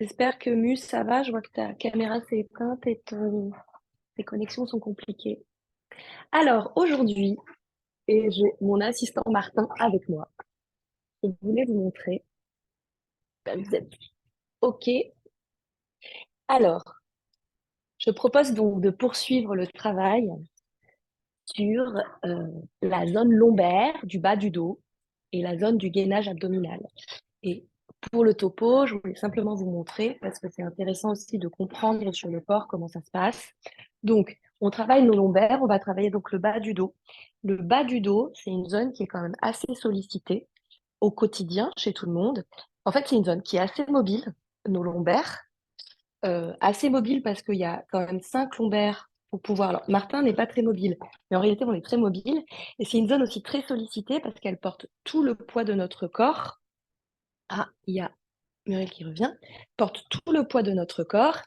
J'espère que Mus, ça va. Je vois que ta caméra s'est éteinte et tes connexions sont compliquées. Alors, aujourd'hui, et j'ai mon assistant Martin avec moi. Je voulais vous montrer. Vous êtes OK. Alors, je propose donc de poursuivre le travail sur la zone lombaire du bas du dos et la zone du gainage abdominal. Et pour le topo, je voulais simplement vous montrer, parce que c'est intéressant aussi de comprendre sur le corps comment ça se passe. Donc, on travaille nos lombaires, on va travailler donc le bas du dos. Le bas du dos, c'est une zone qui est quand même assez sollicitée au quotidien chez tout le monde. En fait, c'est une zone qui est assez mobile, nos lombaires, assez mobile parce qu'il y a quand même 5 lombaires pour pouvoir. Alors, Martin n'est pas très mobile, mais en réalité, on est très mobile. Et c'est une zone aussi très sollicitée parce qu'elle porte tout le poids de notre corps. Ah, il y a Muriel qui revient, porte tout le poids de notre corps.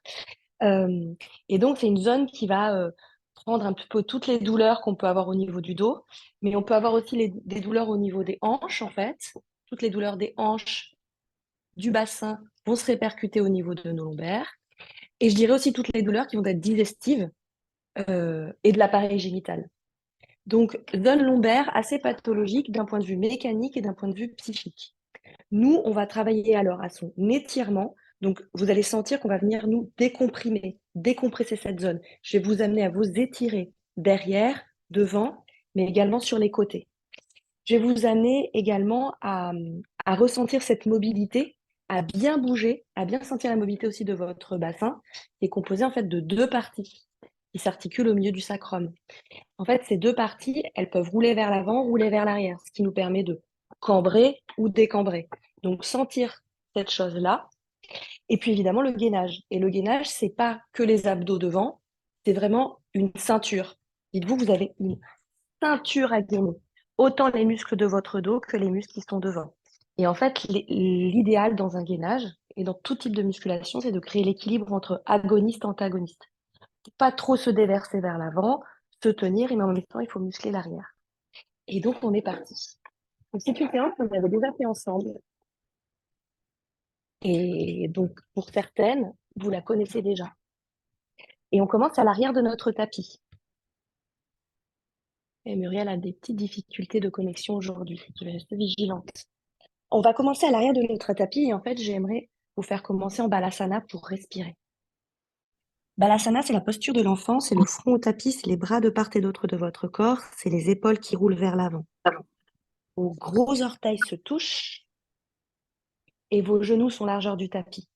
Euh, et donc, c'est une zone qui va prendre un petit peu toutes les douleurs qu'on peut avoir au niveau du dos, mais on peut avoir aussi des douleurs au niveau des hanches, en fait. Toutes les douleurs des hanches, du bassin vont se répercuter au niveau de nos lombaires. Et je dirais aussi toutes les douleurs qui vont être digestives et de l'appareil génital. Donc, zone lombaire assez pathologique d'un point de vue mécanique et d'un point de vue psychique. Nous, on va travailler alors à son étirement. Donc, vous allez sentir qu'on va venir nous décomprimer, décompresser cette zone. Je vais vous amener à vous étirer derrière, devant, mais également sur les côtés. Je vais vous amener également à ressentir cette mobilité, à bien bouger, à bien sentir la mobilité aussi de votre bassin, qui est composé en fait de 2 parties qui s'articulent au milieu du sacrum. En fait, ces 2 parties, elles peuvent rouler vers l'avant, rouler vers l'arrière, ce qui nous permet de cambrer ou décambrer. Donc, sentir cette chose-là. Et puis, évidemment, le gainage. Et le gainage, c'est pas que les abdos devant, c'est vraiment une ceinture. Dites-vous, vous avez une ceinture à gainer. Autant les muscles de votre dos que les muscles qui sont devant. Et en fait, l'idéal dans un gainage et dans tout type de musculation, c'est de créer l'équilibre entre agoniste et antagoniste. Pas trop se déverser vers l'avant, se tenir, et mais en même temps, il faut muscler l'arrière. Et donc, on est parti. Donc, c'est une séance qu'on avait déjà fait ensemble. Et donc, pour certaines, vous la connaissez déjà. Et on commence à l'arrière de notre tapis. Et Muriel a des petites difficultés de connexion aujourd'hui. Je vais rester vigilante. On va commencer à l'arrière de notre tapis et en fait, j'aimerais vous faire commencer en Balasana pour respirer. Balasana, c'est la posture de l'enfant, c'est le front au tapis, c'est les bras de part et d'autre de votre corps, c'est les épaules qui roulent vers l'avant. Vos gros orteils se touchent et vos genoux sont largeur du tapis.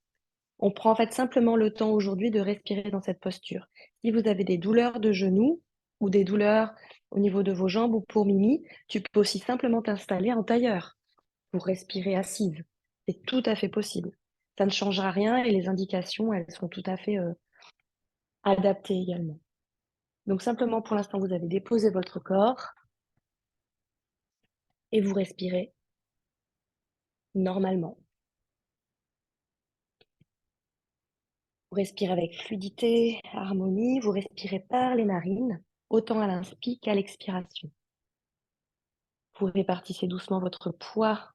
On prend en fait simplement le temps aujourd'hui de respirer dans cette posture. Si vous avez des douleurs de genoux ou des douleurs au niveau de vos jambes ou pour Mimi, tu peux aussi simplement t'installer en tailleur pour respirer assise. C'est tout à fait possible. Ça ne changera rien et les indications, elles sont tout à fait adaptées également. Donc simplement pour l'instant, vous avez déposé votre corps et vous respirez normalement. Vous respirez avec fluidité, harmonie, vous respirez par les narines, autant à l'inspire qu'à l'expiration. Vous répartissez doucement votre poids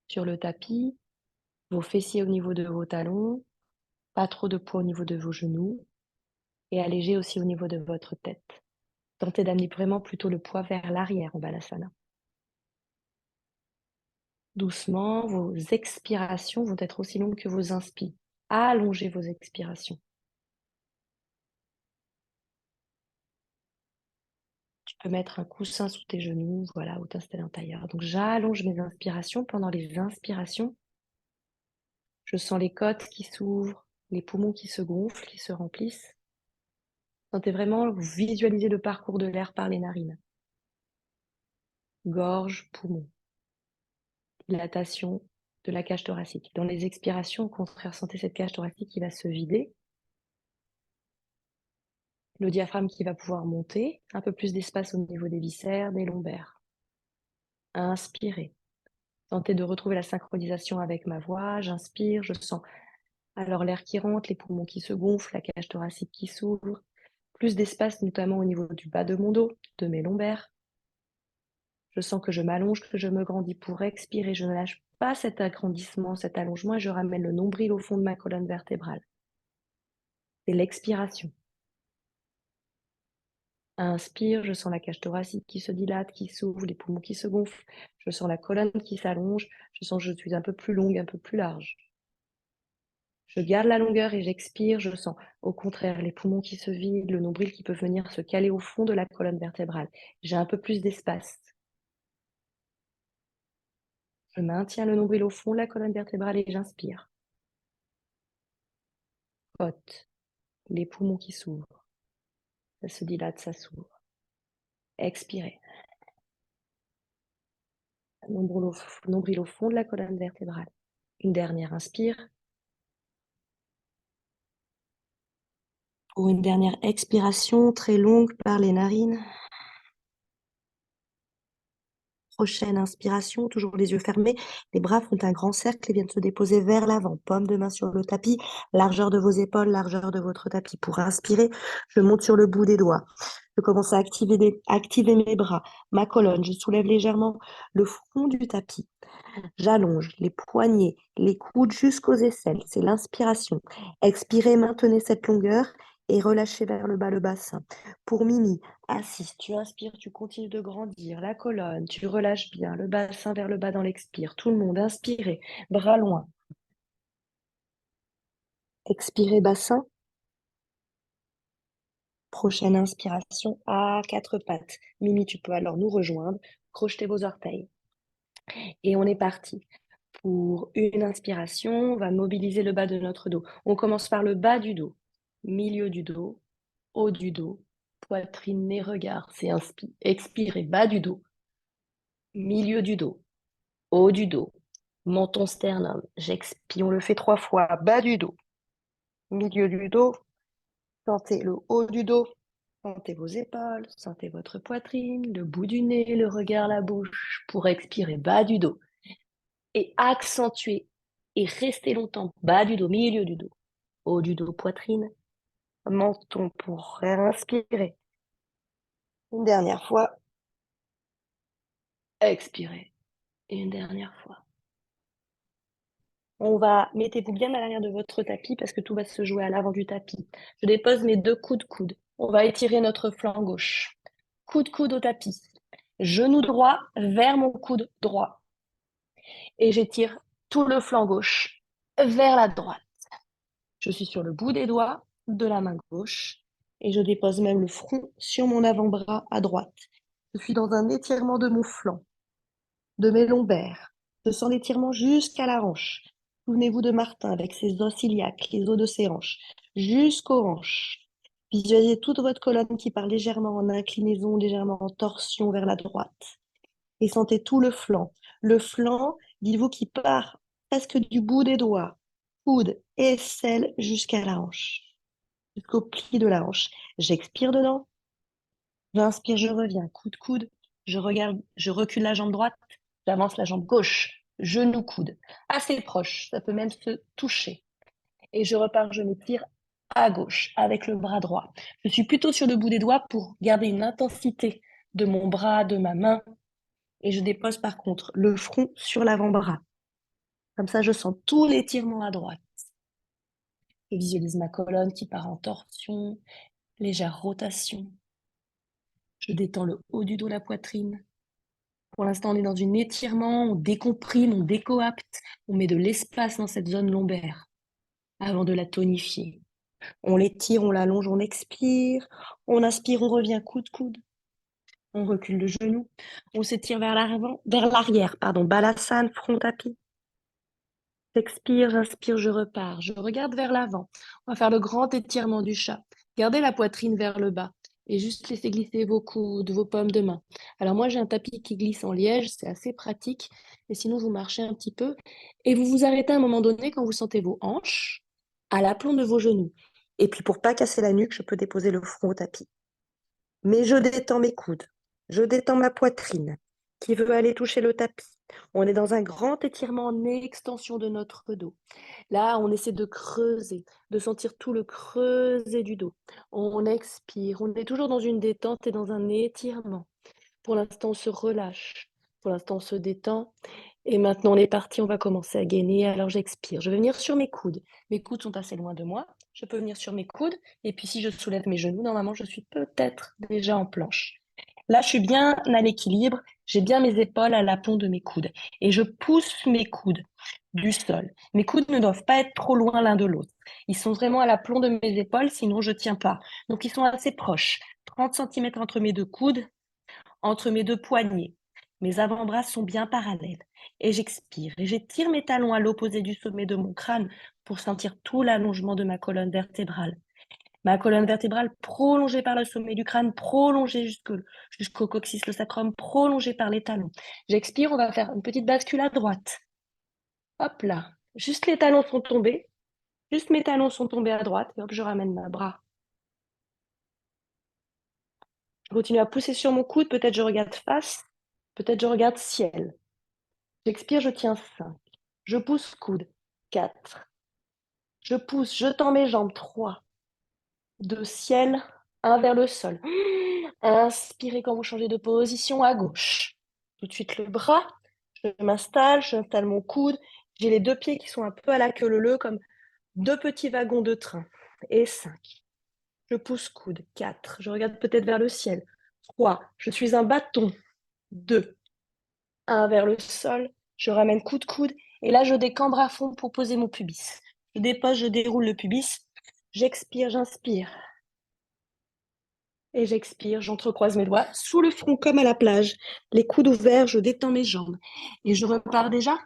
sur le tapis, vos fessiers au niveau de vos talons, pas trop de poids au niveau de vos genoux, et allégez aussi au niveau de votre tête. Tentez d'amener vraiment plutôt le poids vers l'arrière en Balasana. Doucement, vos expirations vont être aussi longues que vos inspires. Allongez vos expirations. Tu peux mettre un coussin sous tes genoux, voilà, ou t'installer en tailleur. Donc j'allonge mes inspirations. Pendant les inspirations, je sens les côtes qui s'ouvrent, les poumons qui se gonflent, qui se remplissent. Sentez vraiment, vous visualisez le parcours de l'air par les narines. Gorge, poumon. Dilatation de la cage thoracique. Dans les expirations, au contraire, sentez cette cage thoracique qui va se vider. Le diaphragme qui va pouvoir monter. Un peu plus d'espace au niveau des viscères, des lombaires. Inspirez. Tentez de retrouver la synchronisation avec ma voix. J'inspire, je sens alors l'air qui rentre, les poumons qui se gonflent, la cage thoracique qui s'ouvre. Plus d'espace notamment au niveau du bas de mon dos, de mes lombaires. Je sens que je m'allonge, que je me grandis. Pour expirer, je ne lâche pas cet agrandissement, cet allongement et je ramène le nombril au fond de ma colonne vertébrale. C'est l'expiration. Inspire, je sens la cage thoracique qui se dilate, qui s'ouvre, les poumons qui se gonflent. Je sens la colonne qui s'allonge. Je sens que je suis un peu plus longue, un peu plus large. Je garde la longueur et j'expire. Je sens, au contraire, les poumons qui se vident, le nombril qui peut venir se caler au fond de la colonne vertébrale. J'ai un peu plus d'espace. Je maintiens le nombril au fond de la colonne vertébrale et j'inspire. Haute, les poumons qui s'ouvrent. Ça se dilate, ça s'ouvre. Expirez. Nombril au fond de la colonne vertébrale. Une dernière inspire. Pour une dernière expiration très longue par les narines. Prochaine inspiration, toujours les yeux fermés. Les bras font un grand cercle et viennent se déposer vers l'avant. Paume de main sur le tapis, largeur de vos épaules, largeur de votre tapis. Pour inspirer, je monte sur le bout des doigts. Je commence à activer mes bras, ma colonne. Je soulève légèrement le front du tapis. J'allonge les poignets, les coudes jusqu'aux aisselles. C'est l'inspiration. Expirez, maintenez cette longueur et relâchez vers le bas le bassin. Pour Mimi, assise, tu inspires, tu continues de grandir la colonne, tu relâches bien le bassin vers le bas dans l'expire. Tout le monde, inspirez, bras loin. Expirez, bassin. Prochaine inspiration à quatre pattes. Mimi, tu peux alors nous rejoindre. Crochetez vos orteils. Et on est parti. Pour une inspiration, on va mobiliser le bas de notre dos. On commence par le bas du dos, milieu du dos, haut du dos, poitrine, nez, regard. C'est expirez, bas du dos, milieu du dos, haut du dos, menton, sternum. J'expire, on le fait 3 fois. Bas du dos, milieu du dos, sentez le haut du dos, sentez vos épaules, sentez votre poitrine, le bout du nez, le regard, la bouche. Pour expirer, bas du dos. Et accentuer et rester longtemps. Bas du dos, milieu du dos, haut du dos, poitrine, menton pour inspirer. Une dernière fois. Expirez. Et une dernière fois. Mettez-vous bien à l'arrière de votre tapis parce que tout va se jouer à l'avant du tapis. Je dépose mes 2 coudes coudes. On va étirer notre flanc gauche. Coude au tapis. Genou droit vers mon coude droit. Et j'étire tout le flanc gauche vers la droite. Je suis sur le bout des doigts de la main gauche et je dépose même le front sur mon avant-bras à droite. Je suis dans un étirement de mon flanc, de mes lombaires. Je sens l'étirement jusqu'à la hanche. Souvenez-vous de Martin avec ses os iliaques, les os de ses hanches, jusqu'aux hanches. Visualisez toute votre colonne qui part légèrement en inclinaison, légèrement en torsion vers la droite. Et sentez tout le flanc. Le flanc, dites-vous, qui part presque du bout des doigts, coude, aisselle jusqu'à la hanche, jusqu'au pli de la hanche. J'expire dedans. J'inspire, je reviens. Coude. Je regarde, je recule la jambe droite. J'avance la jambe gauche. Genou, coude. Assez proche. Ça peut même se toucher. Et je repars, je me tire à gauche avec le bras droit. Je suis plutôt sur le bout des doigts pour garder une intensité de mon bras, de ma main. Et je dépose par contre le front sur l'avant-bras. Comme ça, je sens tout l'étirement à droite. Je visualise ma colonne qui part en torsion, légère rotation. Je détends le haut du dos, la poitrine. Pour l'instant, on est dans un étirement, on décomprime, on décoapte, on met de l'espace dans cette zone lombaire avant de la tonifier. On l'étire, on l'allonge, on expire, on inspire, on revient coude. On recule le genou, on s'étire vers l'avant, vers l'arrière, Balasana, front tapis. J'expire, j'inspire, je repars. Je regarde vers l'avant. On va faire le grand étirement du chat. Gardez la poitrine vers le bas et juste laissez glisser vos coudes, vos paumes de main. Alors moi, j'ai un tapis qui glisse en liège, c'est assez pratique. Mais sinon, vous marchez un petit peu et vous vous arrêtez à un moment donné quand vous sentez vos hanches à l'aplomb de vos genoux. Et puis, pour pas casser la nuque, je peux déposer le front au tapis. Mais je détends mes coudes, je détends ma poitrine qui veut aller toucher le tapis. On est dans un grand étirement en extension de notre dos. Là, on essaie de creuser, de sentir tout le creuset du dos. On expire, on est toujours dans une détente et dans un étirement. Pour l'instant, on se relâche. Pour l'instant, on se détend. Et maintenant, on est parti, on va commencer à gainer. Alors, j'expire. Je vais venir sur mes coudes. Mes coudes sont assez loin de moi. Je peux venir sur mes coudes. Et puis, si je soulève mes genoux, normalement, je suis peut-être déjà en planche. Là, je suis bien à l'équilibre. J'ai bien mes épaules à l'aplomb de mes coudes. Et je pousse mes coudes du sol. Mes coudes ne doivent pas être trop loin l'un de l'autre. Ils sont vraiment à l'aplomb de mes épaules, sinon je tiens pas. Donc, ils sont assez proches. 30 cm entre mes deux coudes, entre mes deux poignets. Mes avant-bras sont bien parallèles. Et j'expire. Et j'étire mes talons à l'opposé du sommet de mon crâne pour sentir tout l'allongement de ma colonne vertébrale. Ma colonne vertébrale prolongée par le sommet du crâne, prolongée jusqu'au coccyx, le sacrum, prolongée par les talons. J'expire, on va faire une petite bascule à droite. Hop là. Juste les talons sont tombés. Juste mes talons sont tombés à droite. Et hop, je ramène ma bras. Je continue à pousser sur mon coude. Peut-être je regarde face. Peut-être je regarde ciel. J'expire, je tiens 5. Je pousse coude. 4. Je pousse, je tends mes jambes. 3. 2, ciel. 1 vers le sol. Inspirez quand vous changez de position à gauche. Tout de suite le bras. J'installe mon coude. J'ai les deux pieds qui sont un peu à la queue leu comme deux petits wagons de train. Et 5. Je pousse coude. 4. Je regarde peut-être vers le ciel. 3. Je suis un bâton. 2. 1 vers le sol. Je ramène coude. Et là, je décambre à fond pour poser mon pubis. Je dépose, je déroule le pubis. J'expire, j'inspire. Et j'expire, j'entrecroise mes doigts sous le front comme à la plage. Les coudes ouverts, je détends mes jambes. Et je repars déjà.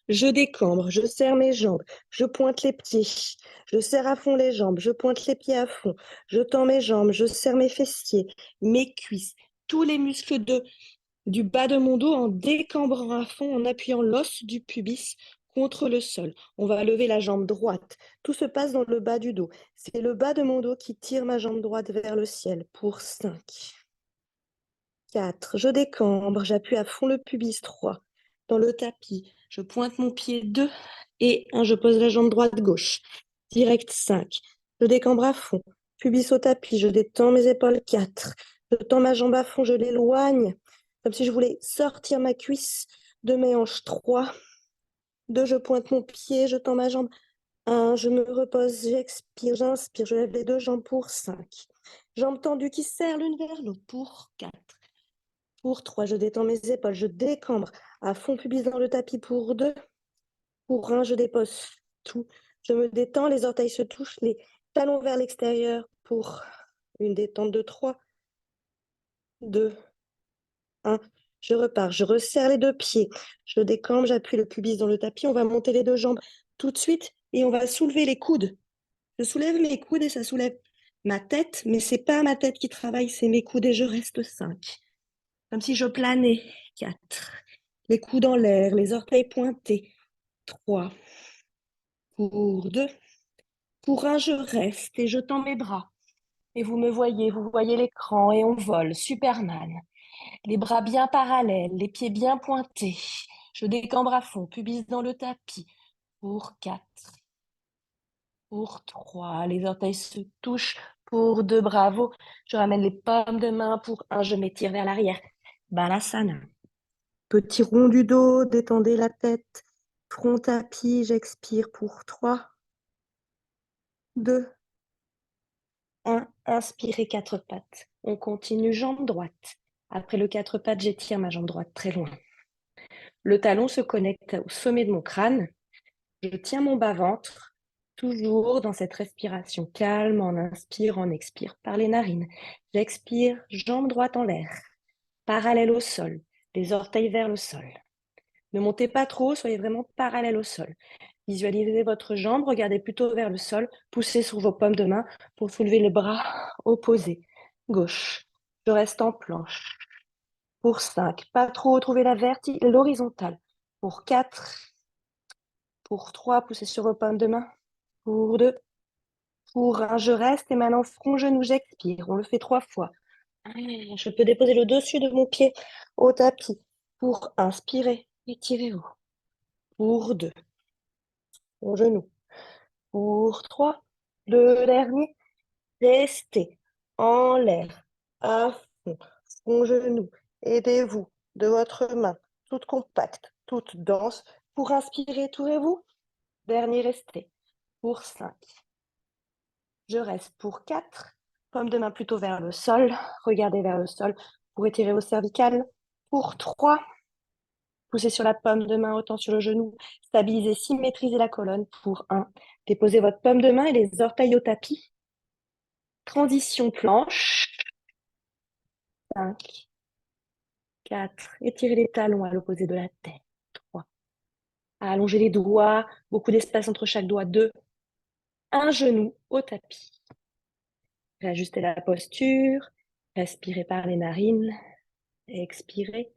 Je décambre, je serre mes jambes, je pointe les pieds, je serre à fond les jambes, je pointe les pieds à fond, je tends mes jambes, je serre mes fessiers, mes cuisses, tous les muscles du bas de mon dos en décambrant à fond, en appuyant l'os du pubis contre le sol. On va lever la jambe droite. Tout se passe dans le bas du dos. C'est le bas de mon dos qui tire ma jambe droite vers le ciel pour 5. 4. Je décambre, j'appuie à fond le pubis. 3. Dans le tapis, je pointe mon pied. 2. Et 1, je pose la jambe droite-gauche. Direct 5. Je décambre à fond. Pubis au tapis, je détends mes épaules. 4. Je tends ma jambe à fond, je l'éloigne, comme si je voulais sortir ma cuisse de mes hanches. 3. 2, je pointe mon pied, je tends ma jambe. 1, je me repose, j'expire, j'inspire, je lève les deux jambes pour 5. Jambes tendues qui serrent l'une vers l'autre pour 4. Pour 3, je détends mes épaules, je décambre à fond pubis dans le tapis pour 2. Pour 1, je dépose tout. Je me détends, les orteils se touchent, les talons vers l'extérieur pour une détente de 3. 2, 1. Je repars, je resserre les deux pieds. Je décambre, j'appuie le pubis dans le tapis. On va monter les deux jambes tout de suite et on va soulever les coudes. Je soulève mes coudes et ça soulève ma tête, mais c'est pas ma tête qui travaille, c'est mes coudes et je reste 5. Comme si je planais. 4. Les coudes en l'air, les orteils pointés. 3. Pour 2. Pour 1, je reste et je tends mes bras. Et vous voyez l'écran et on vole. Superman. Les bras bien parallèles, les pieds bien pointés. Je décambre à fond, pubis dans le tapis. Pour 4. Pour 3. Les orteils se touchent. Pour 2, bravo. Je ramène les paumes de main. Pour 1, je m'étire vers l'arrière. Balasana. Petit rond du dos, détendez la tête. Front tapis, j'expire pour 3, 2, 1. Inspirez 4 pattes. On continue jambe droite. Après le 4 pattes, j'étire ma jambe droite très loin. Le talon se connecte au sommet de mon crâne. Je tiens mon bas-ventre, toujours dans cette respiration calme, en inspire, en expire par les narines. J'expire, jambe droite en l'air, parallèle au sol, les orteils vers le sol. Ne montez pas trop, soyez vraiment parallèle au sol. Visualisez votre jambe, regardez plutôt vers le sol, poussez sur vos paumes de main pour soulever les bras opposés. Gauche, je reste en planche. Pour 5, pas trop, trouvez l'horizontale. Pour 4, pour 3, poussez sur vos paumes de main. Pour 2, pour 1, je reste et maintenant front, genou, j'expire. On le fait 3 fois. Je peux déposer le dessus de mon pied au tapis. Pour inspirer, étirez-vous. Pour 2, mon genou. Pour 3, le dernier, restez en l'air, à fond. Mon genou, aidez-vous de votre main, toute compacte, toute dense. Pour inspirer, tourez-vous. Dernier resté. Pour 5. Je reste pour 4. Paume de main plutôt vers le sol. Regardez vers le sol pour étirer vos cervicales. Pour 3. Poussez sur la paume de main, autant sur le genou. Stabilisez, symétrisez la colonne. Pour 1. Déposez votre paume de main et les orteils au tapis. Transition planche. 5, 4. Étirez les talons à l'opposé de la tête. 3. Allongez les doigts. Beaucoup d'espace entre chaque doigt. 2. Un genou au tapis. Réajustez la posture. Respirez par les narines. Expirez.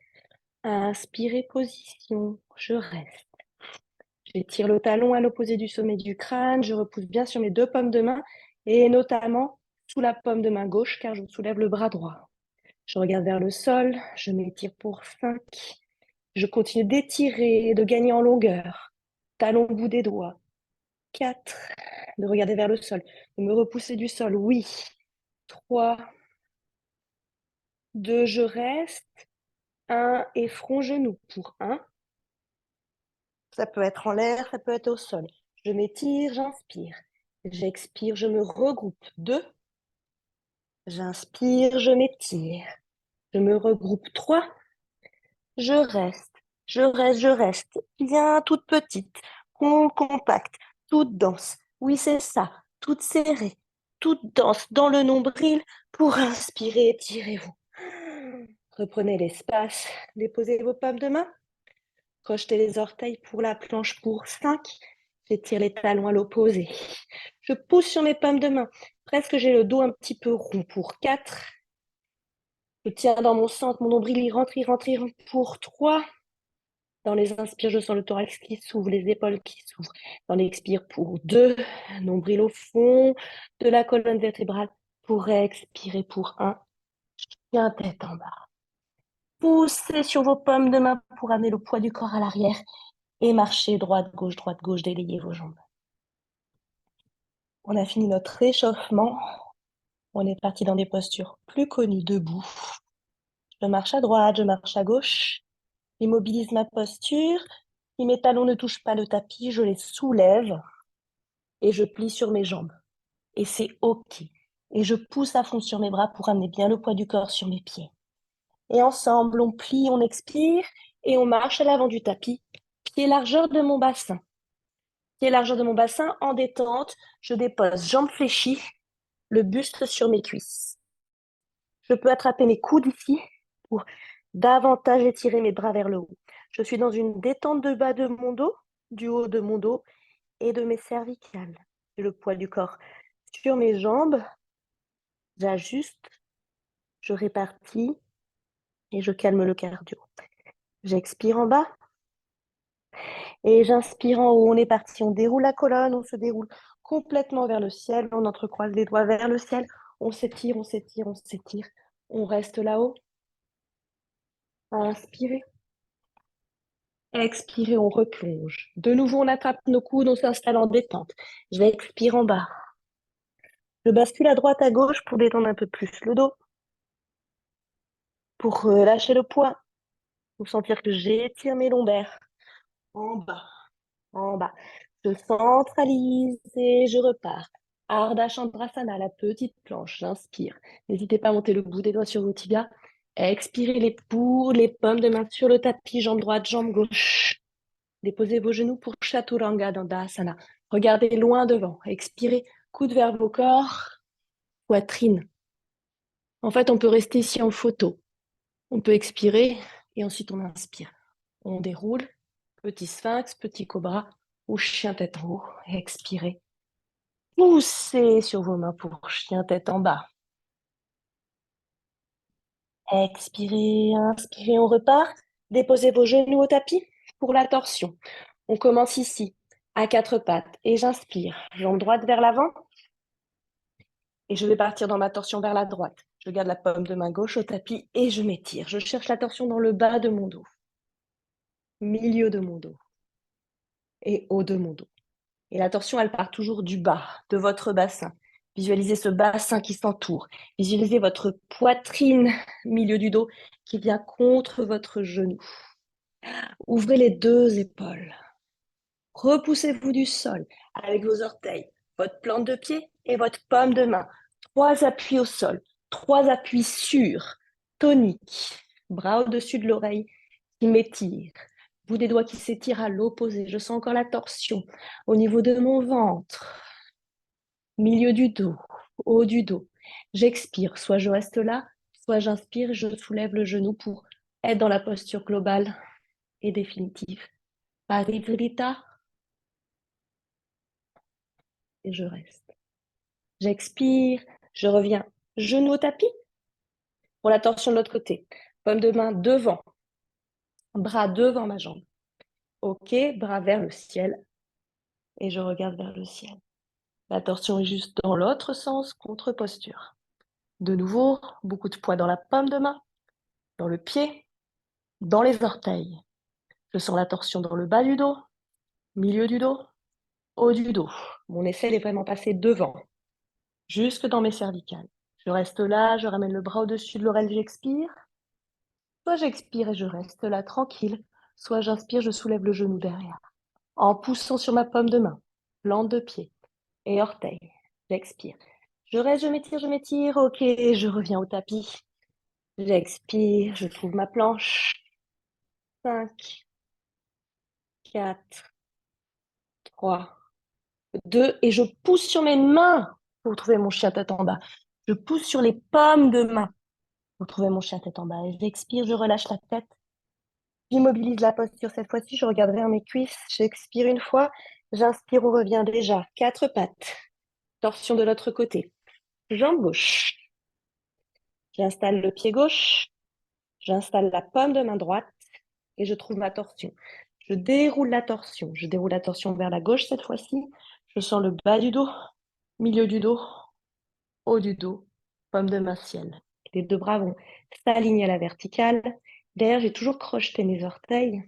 Inspirez, position. Je reste. J'étire le talon à l'opposé du sommet du crâne. Je repousse bien sur mes deux paumes de main et notamment sous la paume de main gauche car je soulève le bras droit. Je regarde vers le sol. Je m'étire pour 5. Je continue d'étirer et de gagner en longueur. Talon au bout des doigts. 4. De regarder vers le sol. De me repousser du sol. Oui. 3. 2. Je reste. 1. Et front-genou pour 1. Ça peut être en l'air, ça peut être au sol. Je m'étire, j'inspire. J'expire, je me regroupe. 2. J'inspire, je m'étire. Je me regroupe. 3. Je reste, je reste, je reste. Bien toute petite, compacte, toute dense. Oui, c'est ça. Toute serrée, toute dense dans le nombril. Pour inspirer, étirez-vous. Reprenez l'espace. Déposez vos paumes de main. Crochetez les orteils pour la planche pour 5. J'étire les talons à l'opposé. Je pousse sur mes paumes de main. Presque j'ai le dos un petit peu rond pour 4. Je tiens dans mon centre, mon nombril, il rentre, il rentre, il rentre pour 3. Dans les inspires, je sens le thorax qui s'ouvre, les épaules qui s'ouvrent. Dans l'expire pour 2. Nombril au fond de la colonne vertébrale. Pour expirer pour 1. Chien tête en bas. Poussez sur vos paumes de main pour amener le poids du corps à l'arrière. Et marchez droite, gauche, délayez vos jambes. On a fini notre réchauffement. On est parti dans des postures plus connues, debout. Je marche à droite, je marche à gauche. J'immobilise ma posture. Si mes talons ne touchent pas le tapis, je les soulève et je plie sur mes jambes. Et c'est OK. Et je pousse à fond sur mes bras pour amener bien le poids du corps sur mes pieds. Et ensemble, on plie, on expire et on marche à l'avant du tapis. Pied largeur de mon bassin. Pied largeur de mon bassin en détente. Je dépose jambes fléchies, le buste sur mes cuisses. Je peux attraper mes coudes ici pour davantage étirer mes bras vers le haut. Je suis dans une détente de bas de mon dos, du haut de mon dos et de mes cervicales. J'ai le poids du corps sur mes jambes. J'ajuste, je répartis et je calme le cardio. J'expire en bas et j'inspire en haut. On est parti, on déroule la colonne, on se déroule complètement vers le ciel, on entrecroise les doigts vers le ciel, on s'étire, on s'étire, on s'étire. On reste là-haut. Inspirez. Expirez, on replonge. De nouveau, on attrape nos coudes, on s'installe en détente. Je vais expirer en bas. Je bascule à droite, à gauche pour détendre un peu plus le dos, pour relâcher le poids, pour sentir que j'étire mes lombaires. En bas, en bas. Je centralise et je repars. Ardha Chandrasana, la petite planche. J'inspire. N'hésitez pas à monter le bout des doigts sur vos tibias. Expirez les paumes de main sur le tapis, jambe droite, jambe gauche. Déposez vos genoux pour Chaturanga Dandasana. Regardez loin devant. Expirez, coude vers vos corps, poitrine. En fait, on peut rester ici en photo. On peut expirer et ensuite on inspire. On déroule, petit sphinx, petit cobra ou chien tête en haut. Expirez. Poussez sur vos mains pour chien tête en bas. Expirez, inspirez, on repart. Déposez vos genoux au tapis pour la torsion. On commence ici, à quatre pattes. Et j'inspire, jambe droite vers l'avant. Et je vais partir dans ma torsion vers la droite. Je garde la paume de main gauche au tapis et je m'étire. Je cherche la torsion dans le bas de mon dos, milieu de mon dos et haut de mon dos. Et la torsion, elle part toujours du bas de votre bassin. Visualisez ce bassin qui s'entoure. Visualisez votre poitrine, milieu du dos, qui vient contre votre genou. Ouvrez les deux épaules. Repoussez-vous du sol avec vos orteils, votre plante de pied et votre paume de main. 3 appuis au sol, 3 appuis sûrs, toniques. Bras au-dessus de l'oreille qui m'étire. Bout des doigts qui s'étirent à l'opposé. Je sens encore la torsion au niveau de mon ventre, milieu du dos, haut du dos. J'expire, soit je reste là, soit j'inspire, je soulève le genou pour être dans la posture globale et définitive. Parivrita, et je reste. J'expire, je reviens genou au tapis pour la torsion de l'autre côté. Paume de main devant, bras devant ma jambe. Ok, bras vers le ciel et je regarde vers le ciel. La torsion est juste dans l'autre sens, contre-posture. De nouveau, beaucoup de poids dans la paume de main, dans le pied, dans les orteils. Je sens la torsion dans le bas du dos, milieu du dos, haut du dos. Mon aisselle est vraiment passée devant, jusque dans mes cervicales. Je reste là, je ramène le bras au-dessus de l'oreille, j'expire. Soit j'expire et je reste là tranquille, soit j'inspire, je soulève le genou derrière, en poussant sur ma paume de main, plante de pied et orteil. J'expire. Je reste, je m'étire, ok, je reviens au tapis. J'expire, je trouve ma planche. 5, 4, 3, 2, et je pousse sur mes mains pour trouver mon chien tête en bas. Je pousse sur les paumes de main pour trouver mon chien tête en bas. Et j'expire, je relâche la tête. J'immobilise la posture cette fois-ci, je regarde vers mes cuisses, j'expire une fois, j'inspire, on revient déjà. 4 pattes, torsion de l'autre côté. Jambe gauche, j'installe le pied gauche, j'installe la paume de main droite et je trouve ma torsion. Je déroule la torsion, vers la gauche cette fois-ci. Je sens le bas du dos, milieu du dos, haut du dos, paume de main ciel. Les deux bras vont s'aligner à la verticale. Derrière, j'ai toujours crocheté mes orteils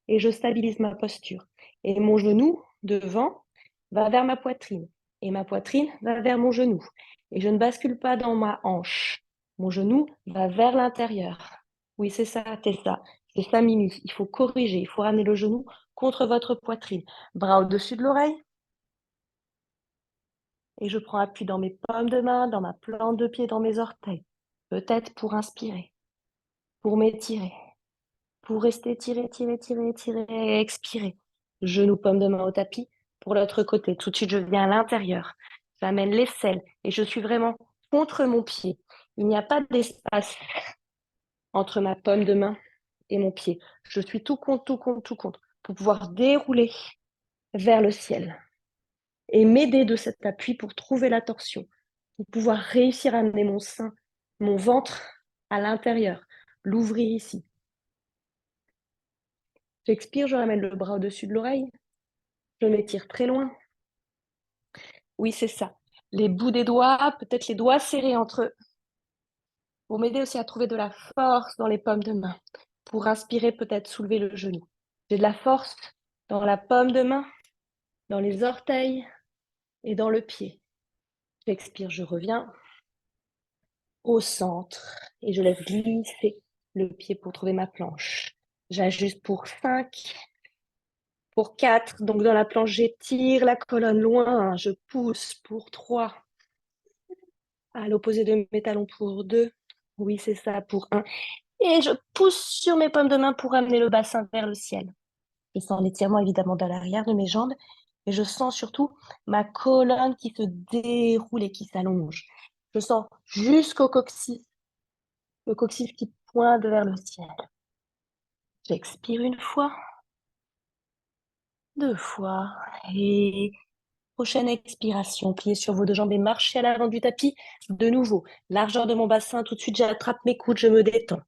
et je stabilise ma posture. Et mon genou devant va vers ma poitrine et ma poitrine va vers mon genou. Et je ne bascule pas dans ma hanche. Mon genou va vers l'intérieur. Oui, c'est ça, Tessa. C'est ça, Mimi. Il faut corriger. Il faut ramener le genou contre votre poitrine. Bras au-dessus de l'oreille. Et je prends appui dans mes paumes de main, dans ma plante de pied, dans mes orteils. Peut-être pour inspirer, pour m'étirer, pour rester tirer, expirer. Genou, paume de main au tapis. Pour l'autre côté, tout de suite, je viens à l'intérieur. J'amène l'aisselle et je suis vraiment contre mon pied. Il n'y a pas d'espace entre ma paume de main et mon pied. Je suis tout contre, pour pouvoir dérouler vers le ciel et m'aider de cet appui pour trouver la torsion, pour pouvoir réussir à amener mon sein, mon ventre à l'intérieur, l'ouvrir ici. J'expire, je ramène le bras au-dessus de l'oreille, je m'étire très loin. Oui, c'est ça. Les bouts des doigts, peut-être les doigts serrés entre eux, pour m'aider aussi à trouver de la force dans les paumes de main. Pour inspirer, peut-être soulever le genou. J'ai de la force dans la paume de main, dans les orteils et dans le pied. J'expire, je reviens au centre et je laisse glisser le pied pour trouver ma planche. J'ajuste pour 5, pour 4. Donc dans la planche, j'étire la colonne loin. Je pousse pour 3. À l'opposé de mes talons pour 2. Oui, c'est ça, pour 1. Et je pousse sur mes paumes de main pour amener le bassin vers le ciel. Je sens l'étirement évidemment dans l'arrière de mes jambes. Et je sens surtout ma colonne qui se déroule et qui s'allonge. Je sens jusqu'au coccyx, le coccyx qui pointe vers le ciel. J'expire une fois, 2 fois. Et prochaine expiration, pliez sur vos deux jambes et marchez à l'avant du tapis. De nouveau, largeur de mon bassin. Tout de suite, j'attrape mes coudes, je me détends.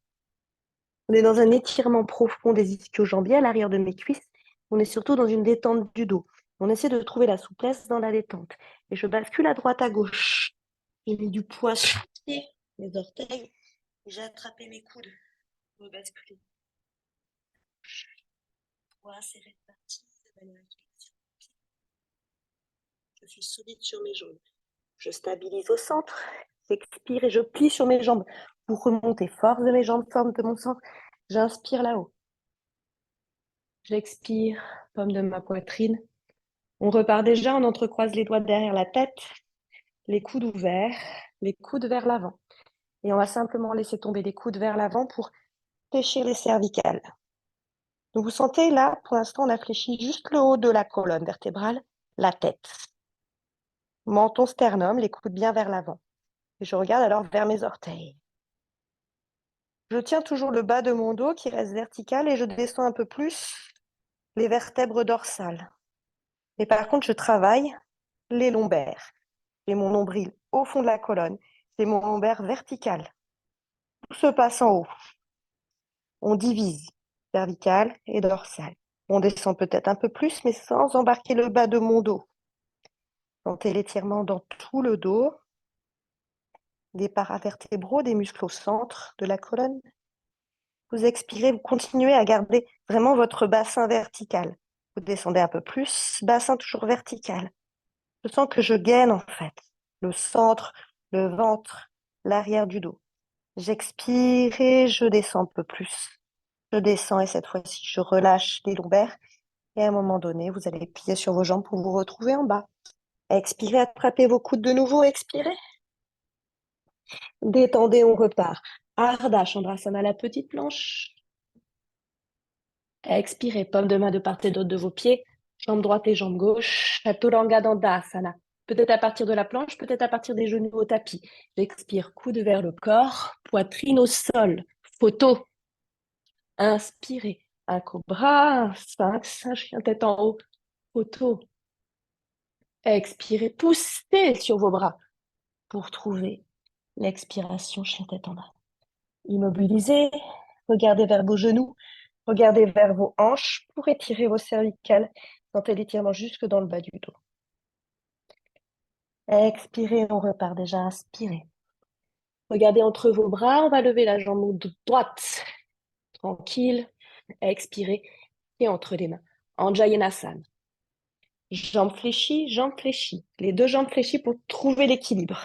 On est dans un étirement profond des ischio-jambiers à l'arrière de mes cuisses. On est surtout dans une détente du dos. On essaie de trouver la souplesse dans la détente. Et je bascule à droite, à gauche. J'ai mis du poids sur les pieds, mes orteils. J'ai attrapé mes coudes pour basculer. Poids serré de partie de manière équilibrée. Je suis solide sur mes jambes. Je stabilise au centre. J'expire et je plie sur mes jambes pour remonter. Force de mes jambes, forme de mon centre. J'inspire là-haut. J'expire, paume de ma poitrine. On repart déjà, on entrecroise les doigts derrière la tête, les coudes ouverts, les coudes vers l'avant. Et on va simplement laisser tomber les coudes vers l'avant pour fléchir les cervicales. Donc vous sentez là, pour l'instant, on a fléchi juste le haut de la colonne vertébrale, la tête. Menton, sternum, les coudes bien vers l'avant. Et je regarde alors vers mes orteils. Je tiens toujours le bas de mon dos qui reste vertical et je descends un peu plus les vertèbres dorsales. Et par contre, je travaille les lombaires. J'ai mon nombril au fond de la colonne. C'est mon lombaire vertical. Tout se passe en haut. On divise cervical et dorsal. On descend peut-être un peu plus, mais sans embarquer le bas de mon dos. Sentez l'étirement dans tout le dos, des paravertébraux, des muscles au centre de la colonne. Vous expirez, vous continuez à garder vraiment votre bassin vertical. Vous descendez un peu plus, bassin toujours vertical. Je sens que je gaine en fait le centre, le ventre, l'arrière du dos. J'expire et je descends un peu plus. Je descends et cette fois-ci, je relâche les lombaires. Et à un moment donné, vous allez plier sur vos jambes pour vous retrouver en bas. Expirez, attrapez vos coudes de nouveau, expirez. Détendez, on repart. Ardha Chandrasana, la petite planche. Expirez, paume de main de part et d'autre de vos pieds, jambe droite et jambe gauche. Chaturanga Dandasana. Peut-être à partir de la planche, peut-être à partir des genoux au tapis. J'expire, coude vers le corps, poitrine au sol. Photo. Inspirez, un cobra, un sphinx, un chien tête en haut. Photo. Expirez, poussez sur vos bras pour trouver l'expiration, chien tête en bas. Immobilisez, regardez vers vos genoux, regardez vers vos hanches pour étirer vos cervicales. Sentez l'étirement jusque dans le bas du dos. Expirez, on repart déjà, inspirez. Regardez entre vos bras, on va lever la jambe droite. Tranquille, expirez et entre les mains. Anjayanasana. Jambes fléchies, les deux jambes fléchies pour trouver l'équilibre.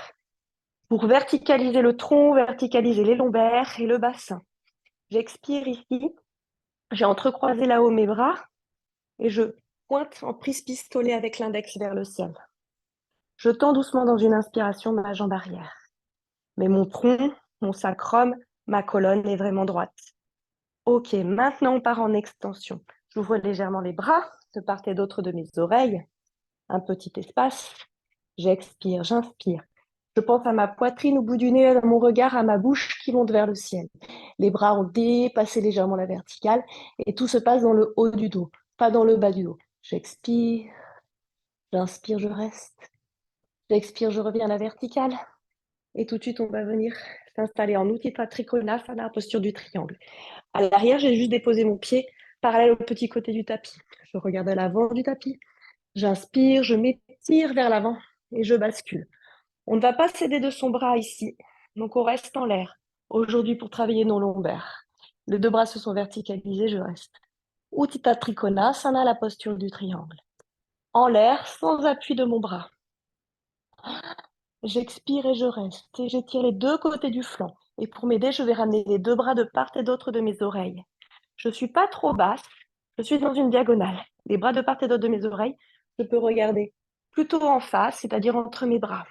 Pour verticaliser le tronc, verticaliser les lombaires et le bassin. J'expire ici, j'ai entrecroisé là-haut mes bras et je pointe en prise pistolet avec l'index vers le ciel. Je tends doucement dans une inspiration ma jambe arrière. Mais mon tronc, mon sacrum, ma colonne est vraiment droite. Ok, maintenant on part en extension. J'ouvre légèrement les bras de part et d'autre de mes oreilles. Un petit espace. J'expire, j'inspire. Je pense à ma poitrine au bout du nez, à mon regard, à ma bouche qui monte vers le ciel. Les bras ont dépassé légèrement la verticale et tout se passe dans le haut du dos, pas dans le bas du dos. J'expire, j'inspire, je reste. J'expire, je reviens à la verticale. Et tout de suite, on va venir s'installer en Utthita Trikonasana, posture du triangle. À l'arrière, j'ai juste déposé mon pied parallèle au petit côté du tapis. Je regarde à l'avant du tapis. J'inspire, je m'étire vers l'avant et je bascule. On ne va pas céder de son bras ici, donc on reste en l'air. Aujourd'hui, pour travailler nos lombaires. Les deux bras se sont verticalisés, je reste. Utthita Trikonasana, la posture du triangle. En l'air, sans appui de mon bras. J'expire et je reste. Et j'étire les deux côtés du flanc. Et pour m'aider, je vais ramener les deux bras de part et d'autre de mes oreilles. Je ne suis pas trop basse, je suis dans une diagonale. Les bras de part et d'autre de mes oreilles, je peux regarder plutôt en face, c'est-à-dire entre mes bras.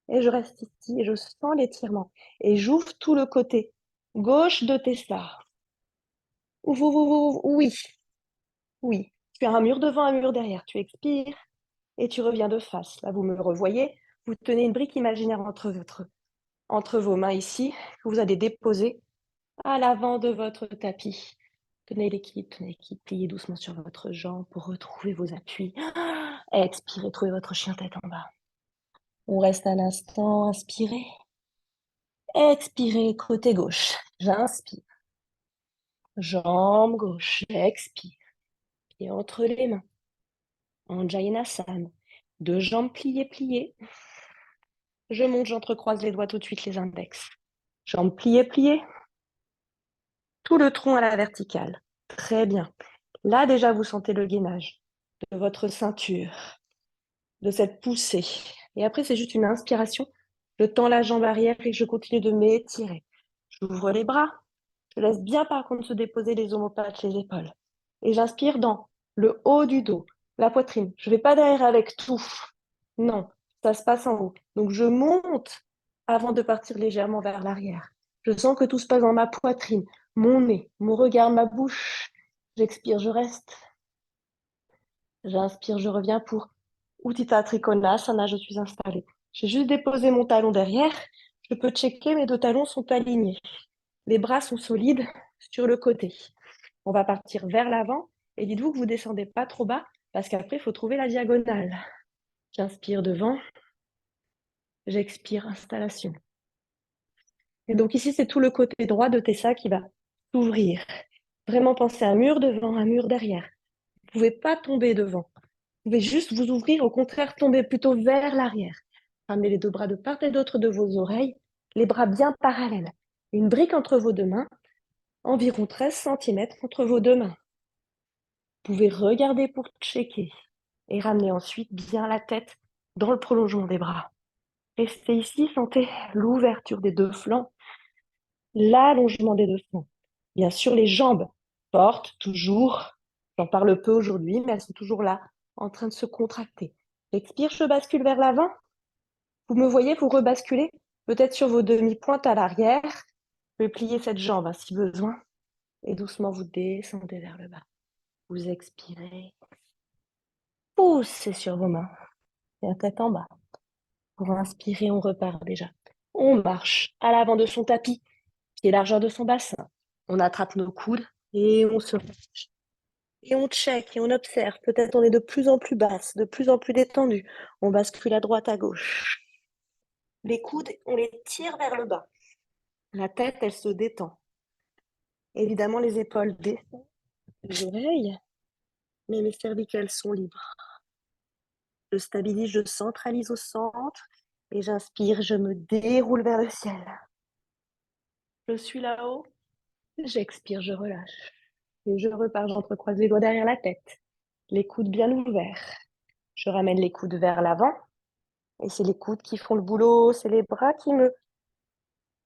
Et je reste ici et je sens l'étirement. Et j'ouvre tout le côté gauche de tes stars. Oui, oui. Tu as un mur devant, un mur derrière. Tu expires et tu reviens de face. Là, vous me revoyez. Vous tenez une brique imaginaire entre vos mains ici, que vous allez déposer à l'avant de votre tapis. Tenez l'équilibre, pliez doucement sur votre jambe pour retrouver vos appuis. Expirez, trouvez votre chien tête en bas. On reste un instant, inspirez. Expirez, côté gauche. J'inspire. Jambe gauche, j'expire. Pied entre les mains. Anjayanasana. Deux jambes pliées. Je monte, j'entrecroise les doigts tout de suite, les index. Jambes pliées. Tout le tronc à la verticale. Très bien. Là, déjà, vous sentez le gainage de votre ceinture, de cette poussée. Et après, c'est juste une inspiration. Je tends la jambe arrière et je continue de m'étirer. J'ouvre les bras. Je laisse bien par contre se déposer les omoplates, les épaules. Et j'inspire dans le haut du dos, la poitrine. Je ne vais pas derrière avec tout. Non, ça se passe en haut. Donc je monte avant de partir légèrement vers l'arrière. Je sens que tout se passe dans ma poitrine, mon nez, mon regard, ma bouche. J'expire, je reste. J'inspire, je reviens pour Utthita Trikonasana, je suis installée. J'ai juste déposé mon talon derrière. Je peux checker, mes deux talons sont alignés. Les bras sont solides sur le côté. On va partir vers l'avant et dites-vous que vous ne descendez pas trop bas parce qu'après, il faut trouver la diagonale. J'inspire devant, j'expire, installation. Et donc ici, c'est tout le côté droit de Tessa qui va s'ouvrir. Vraiment penser à un mur devant, un mur derrière. Vous ne pouvez pas tomber devant. Vous pouvez juste vous ouvrir, au contraire, tomber plutôt vers l'arrière. Ramenez les deux bras de part et d'autre de vos oreilles, les bras bien parallèles. Une brique entre vos deux mains, environ 13 cm entre vos deux mains. Vous pouvez regarder pour checker et ramener ensuite bien la tête dans le prolongement des bras. Restez ici, sentez l'ouverture des deux flancs, l'allongement des deux flancs. Bien sûr, les jambes portent toujours. J'en parle peu aujourd'hui, mais elles sont toujours là, en train de se contracter. J'expire, je bascule vers l'avant. Vous me voyez, vous rebasculez, peut-être sur vos demi-pointes à l'arrière. Vous pouvez plier cette jambe si besoin. Et doucement, vous descendez vers le bas. Vous expirez. Poussez sur vos mains. Et la tête en bas. Pour inspirer, on repart déjà. On marche à l'avant de son tapis, pied largeur de son bassin. On attrape nos coudes et on se relâche. Et on check et on observe. Peut-être on est de plus en plus basse, de plus en plus détendu. On bascule à droite, à gauche. Les coudes, on les tire vers le bas. La tête, elle se détend. Évidemment, les épaules descendent, les oreilles, mais mes cervicales sont libres. Je stabilise, je centralise au centre et j'inspire, je me déroule vers le ciel. Je suis là-haut, j'expire, je relâche. Et je repars, j'entrecroise les doigts derrière la tête, les coudes bien ouverts. Je ramène les coudes vers l'avant et c'est les coudes qui font le boulot, c'est les bras qui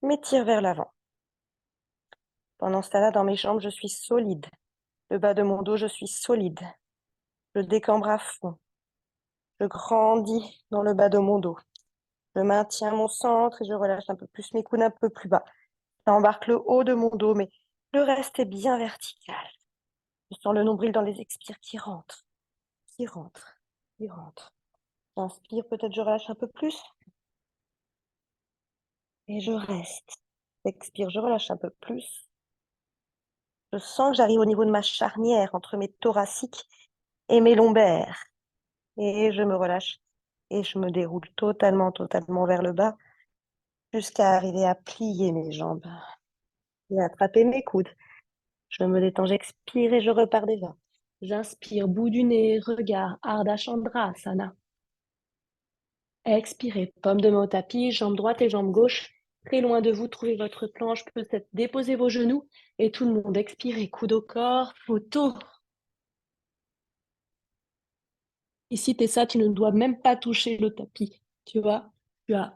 m'étirent vers l'avant. Pendant ce temps-là, dans mes jambes, je suis solide. Le bas de mon dos, je suis solide. Je décambre à fond. Je grandis dans le bas de mon dos. Je maintiens mon centre et je relâche un peu plus mes coudes un peu plus bas. J'embarque le haut de mon dos, mais le reste est bien vertical. Je sens le nombril dans les expires qui rentrent, qui rentrent, qui rentrent. J'inspire, peut-être je relâche un peu plus. Et je reste. J'expire, je relâche un peu plus. Je sens que j'arrive au niveau de ma charnière entre mes thoraciques et mes lombaires. Et je me relâche. Et je me déroule totalement, totalement vers le bas jusqu'à arriver à plier mes jambes et attraper mes coudes. Je me détends, j'expire et je repars déjà. J'inspire, bout du nez, regard, Ardha Chandrasana. Expirez, paume de main au tapis, jambe droite et jambe gauche. Très loin de vous, trouvez votre planche, peut-être déposez vos genoux. Et tout le monde, expirez, coude au corps, photo. Ici, Tessa, tu ne dois même pas toucher le tapis. Tu vois, tu as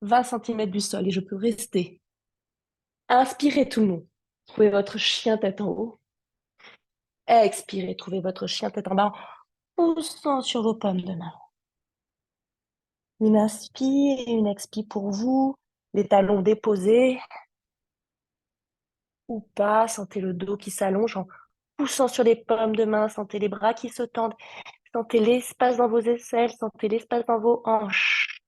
20 cm du sol et je peux rester. Inspirez tout le monde. Trouvez votre chien tête en haut. Expirez, trouvez votre chien tête en bas, poussant sur vos pommes de main. Une inspire et une expire pour vous. Les talons déposés ou pas. Sentez le dos qui s'allonge en poussant sur les pommes de main. Sentez les bras qui se tendent. Sentez l'espace dans vos aisselles. Sentez l'espace dans vos hanches.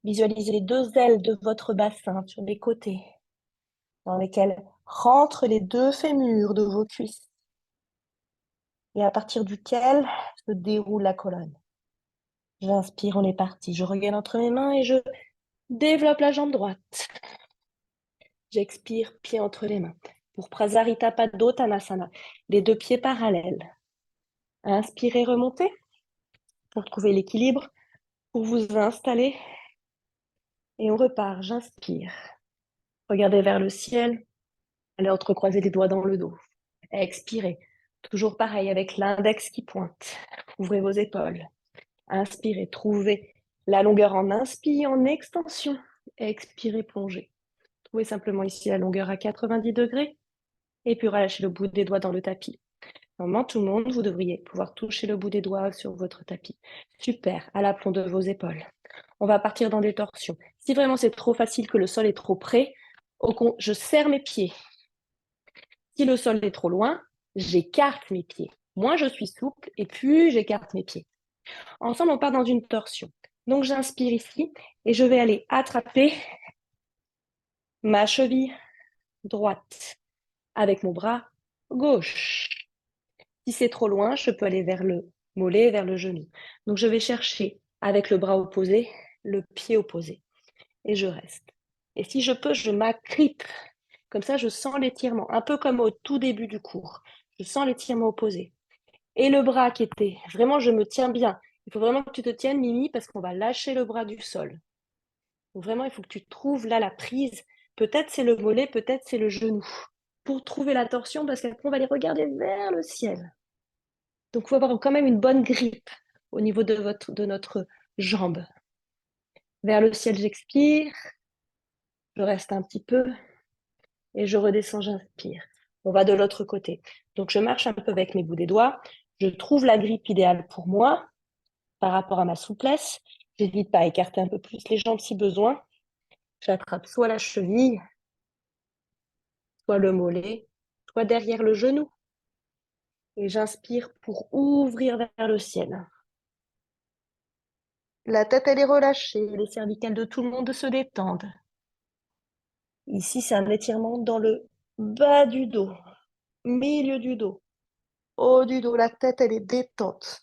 Visualisez les deux ailes de votre bassin sur les côtés, dans lesquelles rentrent les deux fémurs de vos cuisses et à partir duquel se déroule la colonne. J'inspire, on est parti. Je regarde entre mes mains et je développe la jambe droite. J'expire, pied entre les mains. Pour Prasarita Padottanasana, les deux pieds parallèles. Inspirez, remontez pour trouver l'équilibre, pour vous installer. Et on repart, j'inspire. Regardez vers le ciel. Allez entrecroiser les doigts dans le dos. Expirez. Toujours pareil avec l'index qui pointe. Ouvrez vos épaules. Inspirez, trouvez La longueur en inspire, en extension. Expirez, plongez. Trouvez simplement ici la longueur à 90 degrés. Et puis relâchez le bout des doigts dans le tapis. Normalement, tout le monde, vous devriez pouvoir toucher le bout des doigts sur votre tapis. Super, à l'aplomb de vos épaules. On va partir dans des torsions. Si vraiment c'est trop facile, que le sol est trop près, je serre mes pieds. Si le sol est trop loin, j'écarte mes pieds. Moins je suis souple et plus j'écarte mes pieds. Ensemble, on part dans une torsion. Donc, j'inspire ici et je vais aller attraper ma cheville droite avec mon bras gauche. Si c'est trop loin, je peux aller vers le mollet, vers le genou. Donc, je vais chercher avec le bras opposé, le pied opposé. Et je reste. Et si je peux, je m'agrippe. Comme ça, je sens l'étirement, un peu comme au tout début du cours. Je sens l'étirement opposé. Et le bras qui était, vraiment, je me tiens bien. Il faut vraiment que tu te tiennes, Mimi, parce qu'on va lâcher le bras du sol. Donc vraiment, il faut que tu trouves là la prise. Peut-être c'est le mollet, peut-être c'est le genou. Pour trouver la torsion, parce qu'après, on va les regarder vers le ciel. Donc, il faut avoir quand même une bonne grippe au niveau de notre jambe. Vers le ciel, j'expire. Je reste un petit peu. Et je redescends, j'inspire. On va de l'autre côté. Donc, je marche un peu avec mes bouts des doigts. Je trouve la grippe idéale pour moi par rapport à ma souplesse. J'hésite pas à écarter un peu plus les jambes si besoin. J'attrape soit la cheville, soit le mollet, soit derrière le genou. Et j'inspire pour ouvrir vers le ciel. La tête, elle est relâchée. Les cervicales de tout le monde se détendent. Ici, c'est un étirement dans le bas du dos, milieu du dos, haut du dos. La tête, elle est détente.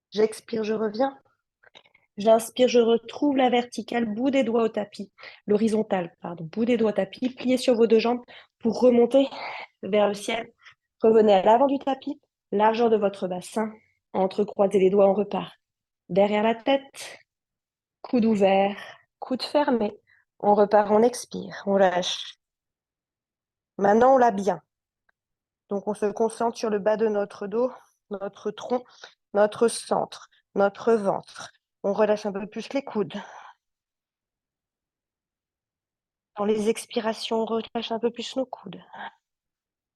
J'expire, je reviens. J'inspire, je retrouve la verticale, bout des doigts au tapis. L'horizontale, pardon, bout des doigts au tapis. Pliez sur vos deux jambes pour remonter vers le ciel. Revenez à l'avant du tapis, largeur de votre bassin. Entrecroisez les doigts, on repart. Derrière la tête, coude ouvert, coude fermé. On repart, on expire, on lâche. Maintenant, on l'a bien. Donc, on se concentre sur le bas de notre dos, notre tronc, notre centre, notre ventre. On relâche un peu plus les coudes. Dans les expirations, on relâche un peu plus nos coudes.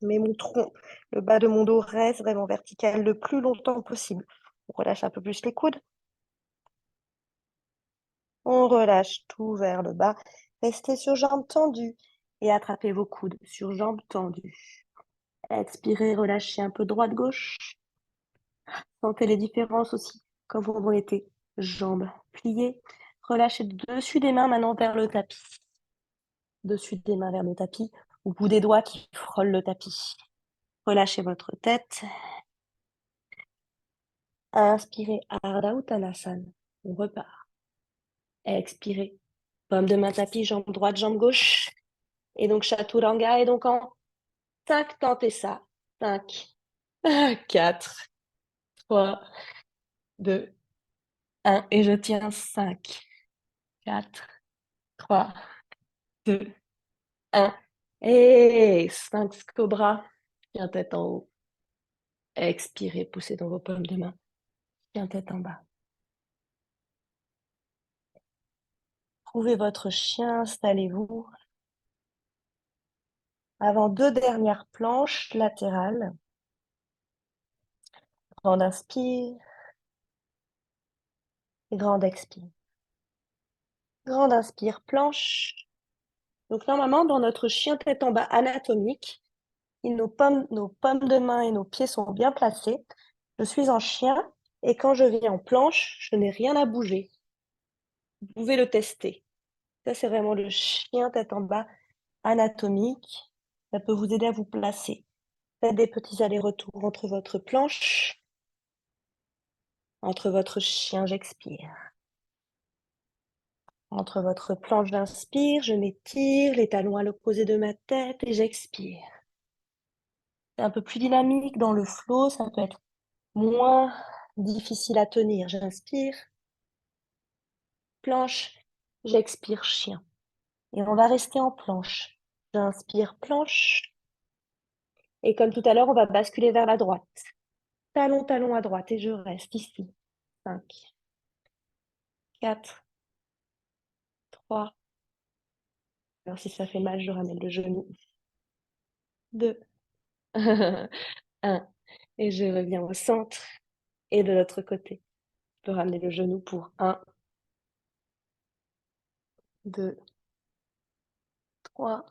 Mais mon tronc, le bas de mon dos reste vraiment vertical le plus longtemps possible. On relâche un peu plus les coudes. On relâche tout vers le bas. Restez sur jambes tendues et attrapez vos coudes sur jambes tendues. Expirez, relâchez un peu droite-gauche. Sentez les différences aussi quand vous mettez jambes pliées. Relâchez dessus des mains maintenant vers le tapis. Dessus des mains vers le tapis, au bout des doigts qui frôlent le tapis. Relâchez votre tête. Inspirez, Ardha Uttanasana. On repart. Expirez. Paume de main tapis, jambe droite, jambe gauche. Et donc Chaturanga. Et donc en 5, tentez ça. 5, 4, 3, 2, 1. Et je tiens 5, 4, 3, 2, 1. Et 5 cobras. Tiens tête en haut. Expirez, poussez dans vos paumes de main. Tiens tête en bas. Trouvez votre chien, installez-vous. Avant 2 dernières planches latérales. Grande inspire. Grande expire. Grande inspire, planche. Donc normalement, dans notre chien tête en bas anatomique, nos pommes de main et nos pieds sont bien placés. Je suis en chien et quand je viens en planche, je n'ai rien à bouger. Vous pouvez le tester. Ça, c'est vraiment le chien tête en bas anatomique. Ça peut vous aider à vous placer. Faites des petits allers-retours entre votre planche, entre votre chien, j'expire. Entre votre planche, j'inspire, je m'étire, les talons à l'opposé de ma tête et j'expire. C'est un peu plus dynamique dans le flow, ça peut être moins difficile à tenir. J'inspire, planche, j'expire, chien. Et on va rester en planche. J'inspire, planche. Et comme tout à l'heure, on va basculer vers la droite. Talon, talon à droite et je reste ici. 5, 4, 3. Alors si ça fait mal, je ramène le genou. 2, 1. Et je reviens au centre. Et de l'autre côté, je peux ramener le genou pour 1, 2, 3,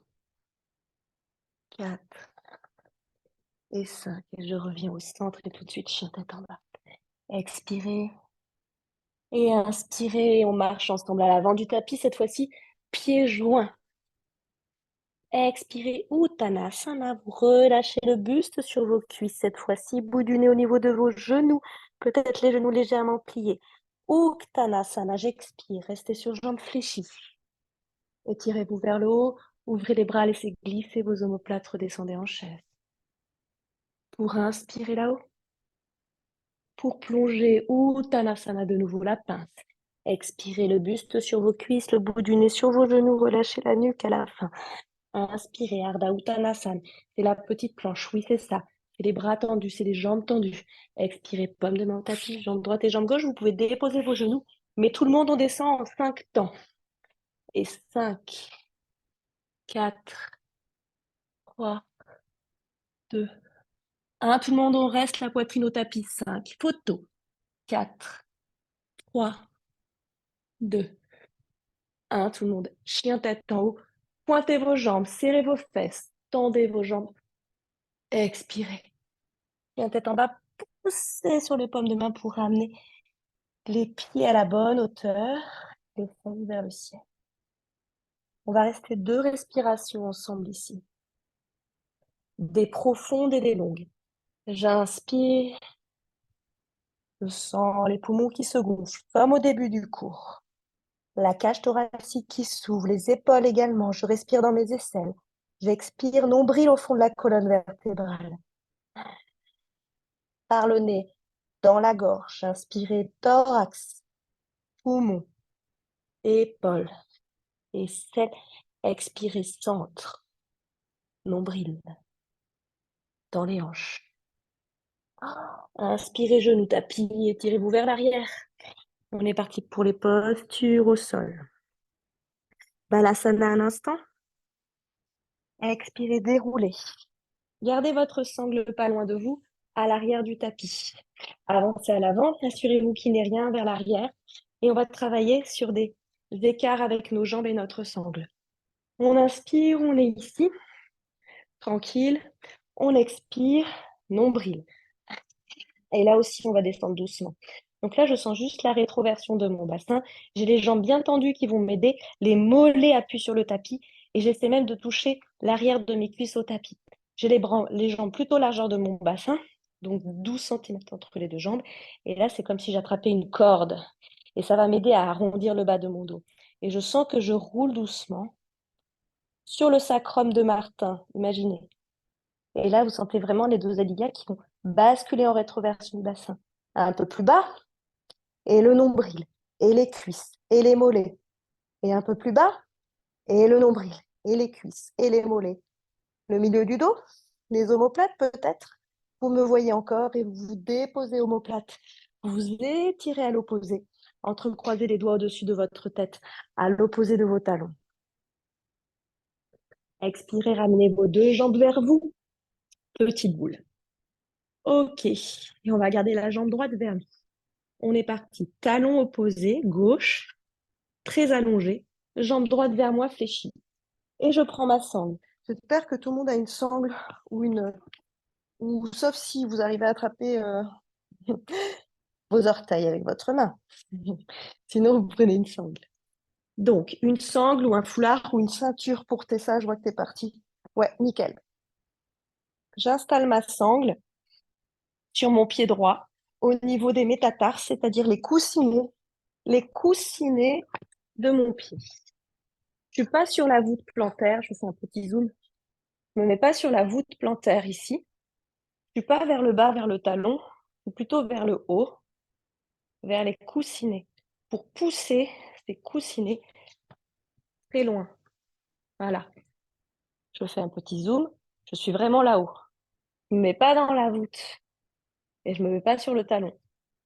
4 et 5. Et je reviens au centre et tout de suite, chien tête en bas. Expirez et inspirez. On marche ensemble à l'avant du tapis, cette fois-ci, pieds joints. Expirez, Uttanasana. Vous relâchez le buste sur vos cuisses, cette fois-ci, bout du nez au niveau de vos genoux. Peut-être les genoux légèrement pliés. Uttanasana, j'expire. Restez sur jambes fléchies. Étirez-vous vers le haut. Ouvrez les bras, laissez glisser vos omoplates, redescendez en chaise. Pour inspirer là-haut. Pour plonger, Uttanasana, de nouveau la pince. Expirez le buste sur vos cuisses, le bout du nez sur vos genoux, relâchez la nuque à la fin. Inspirez, Ardha Uttanasana, c'est la petite planche, oui c'est ça. C'est les bras tendus, c'est les jambes tendues. Expirez, pomme de main au tapis, jambe droite et jambe gauche, vous pouvez déposer vos genoux, mais tout le monde on descend en 5 temps. Et 5, 4, 3, 2, 1. Tout le monde on reste la poitrine au tapis. 5, photo. 4, 3, 2, 1. Tout le monde, chien tête en haut. Pointez vos jambes, serrez vos fesses, tendez vos jambes. Expirez. Chien tête en bas, poussez sur les pommes de main pour ramener les pieds à la bonne hauteur, les fesses vers le ciel. On va rester 2 respirations ensemble ici. Des profondes et des longues. J'inspire. Je sens les poumons qui se gonflent, comme au début du cours. La cage thoracique qui s'ouvre, les épaules également. Je respire dans mes aisselles. J'expire, nombril au fond de la colonne vertébrale. Par le nez, dans la gorge. Inspirez, thorax, poumon, épaules, aisselles. Expirez, centre, nombril, dans les hanches. Inspirez, genoux, tapis, étirez-vous vers l'arrière. On est parti pour les postures au sol. Balasana un instant. Expirez, déroulez. Gardez votre sangle pas loin de vous, à l'arrière du tapis. Avancez à l'avant, assurez-vous qu'il n'y ait rien vers l'arrière. Et on va travailler sur des écarts avec nos jambes et notre sangle. On inspire, on est ici, tranquille. On expire, nombril. Et là aussi, on va descendre doucement. Donc là, je sens juste la rétroversion de mon bassin. J'ai les jambes bien tendues qui vont m'aider. Les mollets appuient sur le tapis. Et j'essaie même de toucher l'arrière de mes cuisses au tapis. J'ai les jambes plutôt largeur de mon bassin, donc 12 cm entre les deux jambes. Et là, c'est comme si j'attrapais une corde. Et ça va m'aider à arrondir le bas de mon dos. Et je sens que je roule doucement sur le sacrum de Martin. Imaginez. Et là, vous sentez vraiment les deux alignats qui vont basculer en rétroversion du bassin. Un peu plus bas, et le nombril, et les cuisses, et les mollets. Et un peu plus bas, et le nombril, et les cuisses, et les mollets. Le milieu du dos, les omoplates peut-être. Vous me voyez encore et vous vous déposez omoplate. Vous étirez à l'opposé. Entrecroisez les doigts au-dessus de votre tête, à l'opposé de vos talons. Expirez, ramenez vos deux jambes vers vous. Petite boule. Ok. Et on va garder la jambe droite vers nous. On est parti. Talon opposé, gauche, très allongé. Jambe droite vers moi, fléchie. Et je prends ma sangle. J'espère que tout le monde a une sangle ou sauf si vous arrivez à attraper vos orteils avec votre main. Sinon, vous prenez une sangle. Donc, une sangle ou un foulard ou une ceinture pour Tessa, je vois que t'es parti. Ouais, nickel. J'installe ma sangle sur mon pied droit au niveau des métatarses, c'est-à-dire les coussinets de mon pied. Je suis pas sur la voûte plantaire, je fais un petit zoom. Je me mets pas sur la voûte plantaire ici. Je suis pas vers le bas, vers le talon, ou plutôt vers le haut, vers les coussinets, pour pousser ces coussinets très loin. Voilà. Je fais un petit zoom. Je suis vraiment là-haut. Je me mets pas dans la voûte et je me mets pas sur le talon.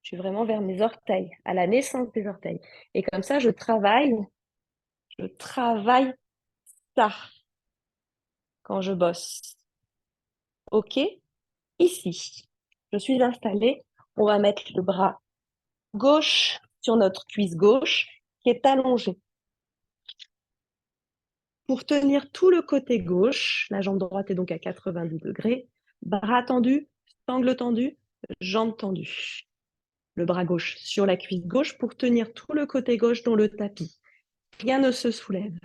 Je suis vraiment vers mes orteils, à la naissance des orteils. Et comme ça, je travaille ça quand je bosse. OK? Ici, je suis installée. On va mettre le bras gauche sur notre cuisse gauche qui est allongée. Pour tenir tout le côté gauche, la jambe droite est donc à 90 degrés, bras tendu, sangle tendu, jambe tendue. Le bras gauche sur la cuisse gauche pour tenir tout le côté gauche dans le tapis. Rien ne se soulève,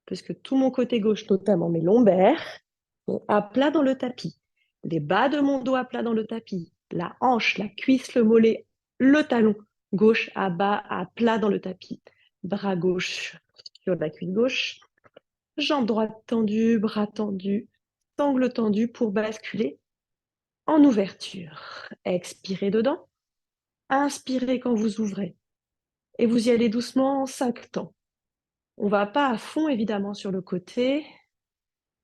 puisque tout mon côté gauche, notamment mes lombaires, sont à plat dans le tapis. Les bas de mon dos à plat dans le tapis. La hanche, la cuisse, le mollet, le talon gauche à bas, à plat dans le tapis. Bras gauche sur la cuisse gauche. Jambe droite tendue, bras tendus, sangle tendu pour basculer en ouverture. Expirez dedans. Inspirez quand vous ouvrez. Et vous y allez doucement en 5 temps. On ne va pas à fond, évidemment, sur le côté.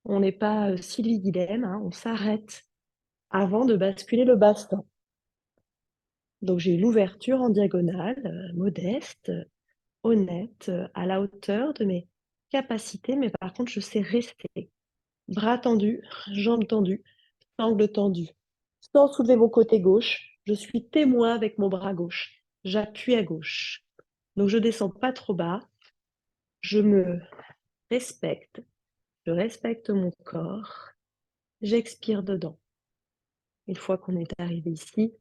On n'est pas Sylvie Guilhem, hein, on s'arrête avant de basculer le bassin. Donc j'ai l'ouverture en diagonale, modeste, honnête, à la hauteur de mes capacités, mais par contre, je sais rester. Bras tendus, jambes tendues, sangle tendu. Sans soulever mon côté gauche, je suis témoin avec mon bras gauche. J'appuie à gauche. Donc je descends pas trop bas. Je me respecte. Je respecte mon corps. J'expire dedans. Une fois qu'on est arrivé ici,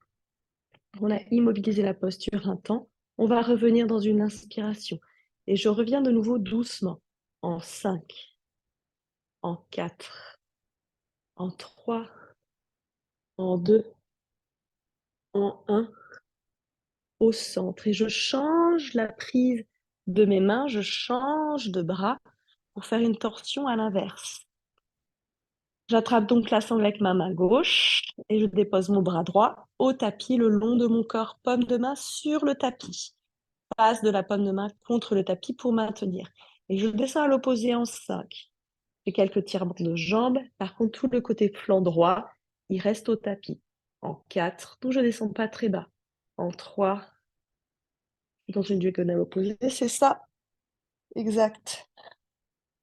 on a immobilisé la posture un temps. On va revenir dans une inspiration. Et je reviens de nouveau doucement. En 5, en 4, en 3, en 2, en 1, au centre. Et je change la prise de mes mains, je change de bras pour faire une torsion à l'inverse. J'attrape donc la sangle avec ma main gauche et je dépose mon bras droit au tapis le long de mon corps, paume de main sur le tapis. Passe de la paume de main contre le tapis pour maintenir. Et je descends à l'opposé en 5. J'ai quelques tirements de jambes. Par contre, tout le côté flanc droit, il reste au tapis. En 4, donc je ne descends pas très bas. En 3, dans une diagonale opposée, c'est ça. Exact.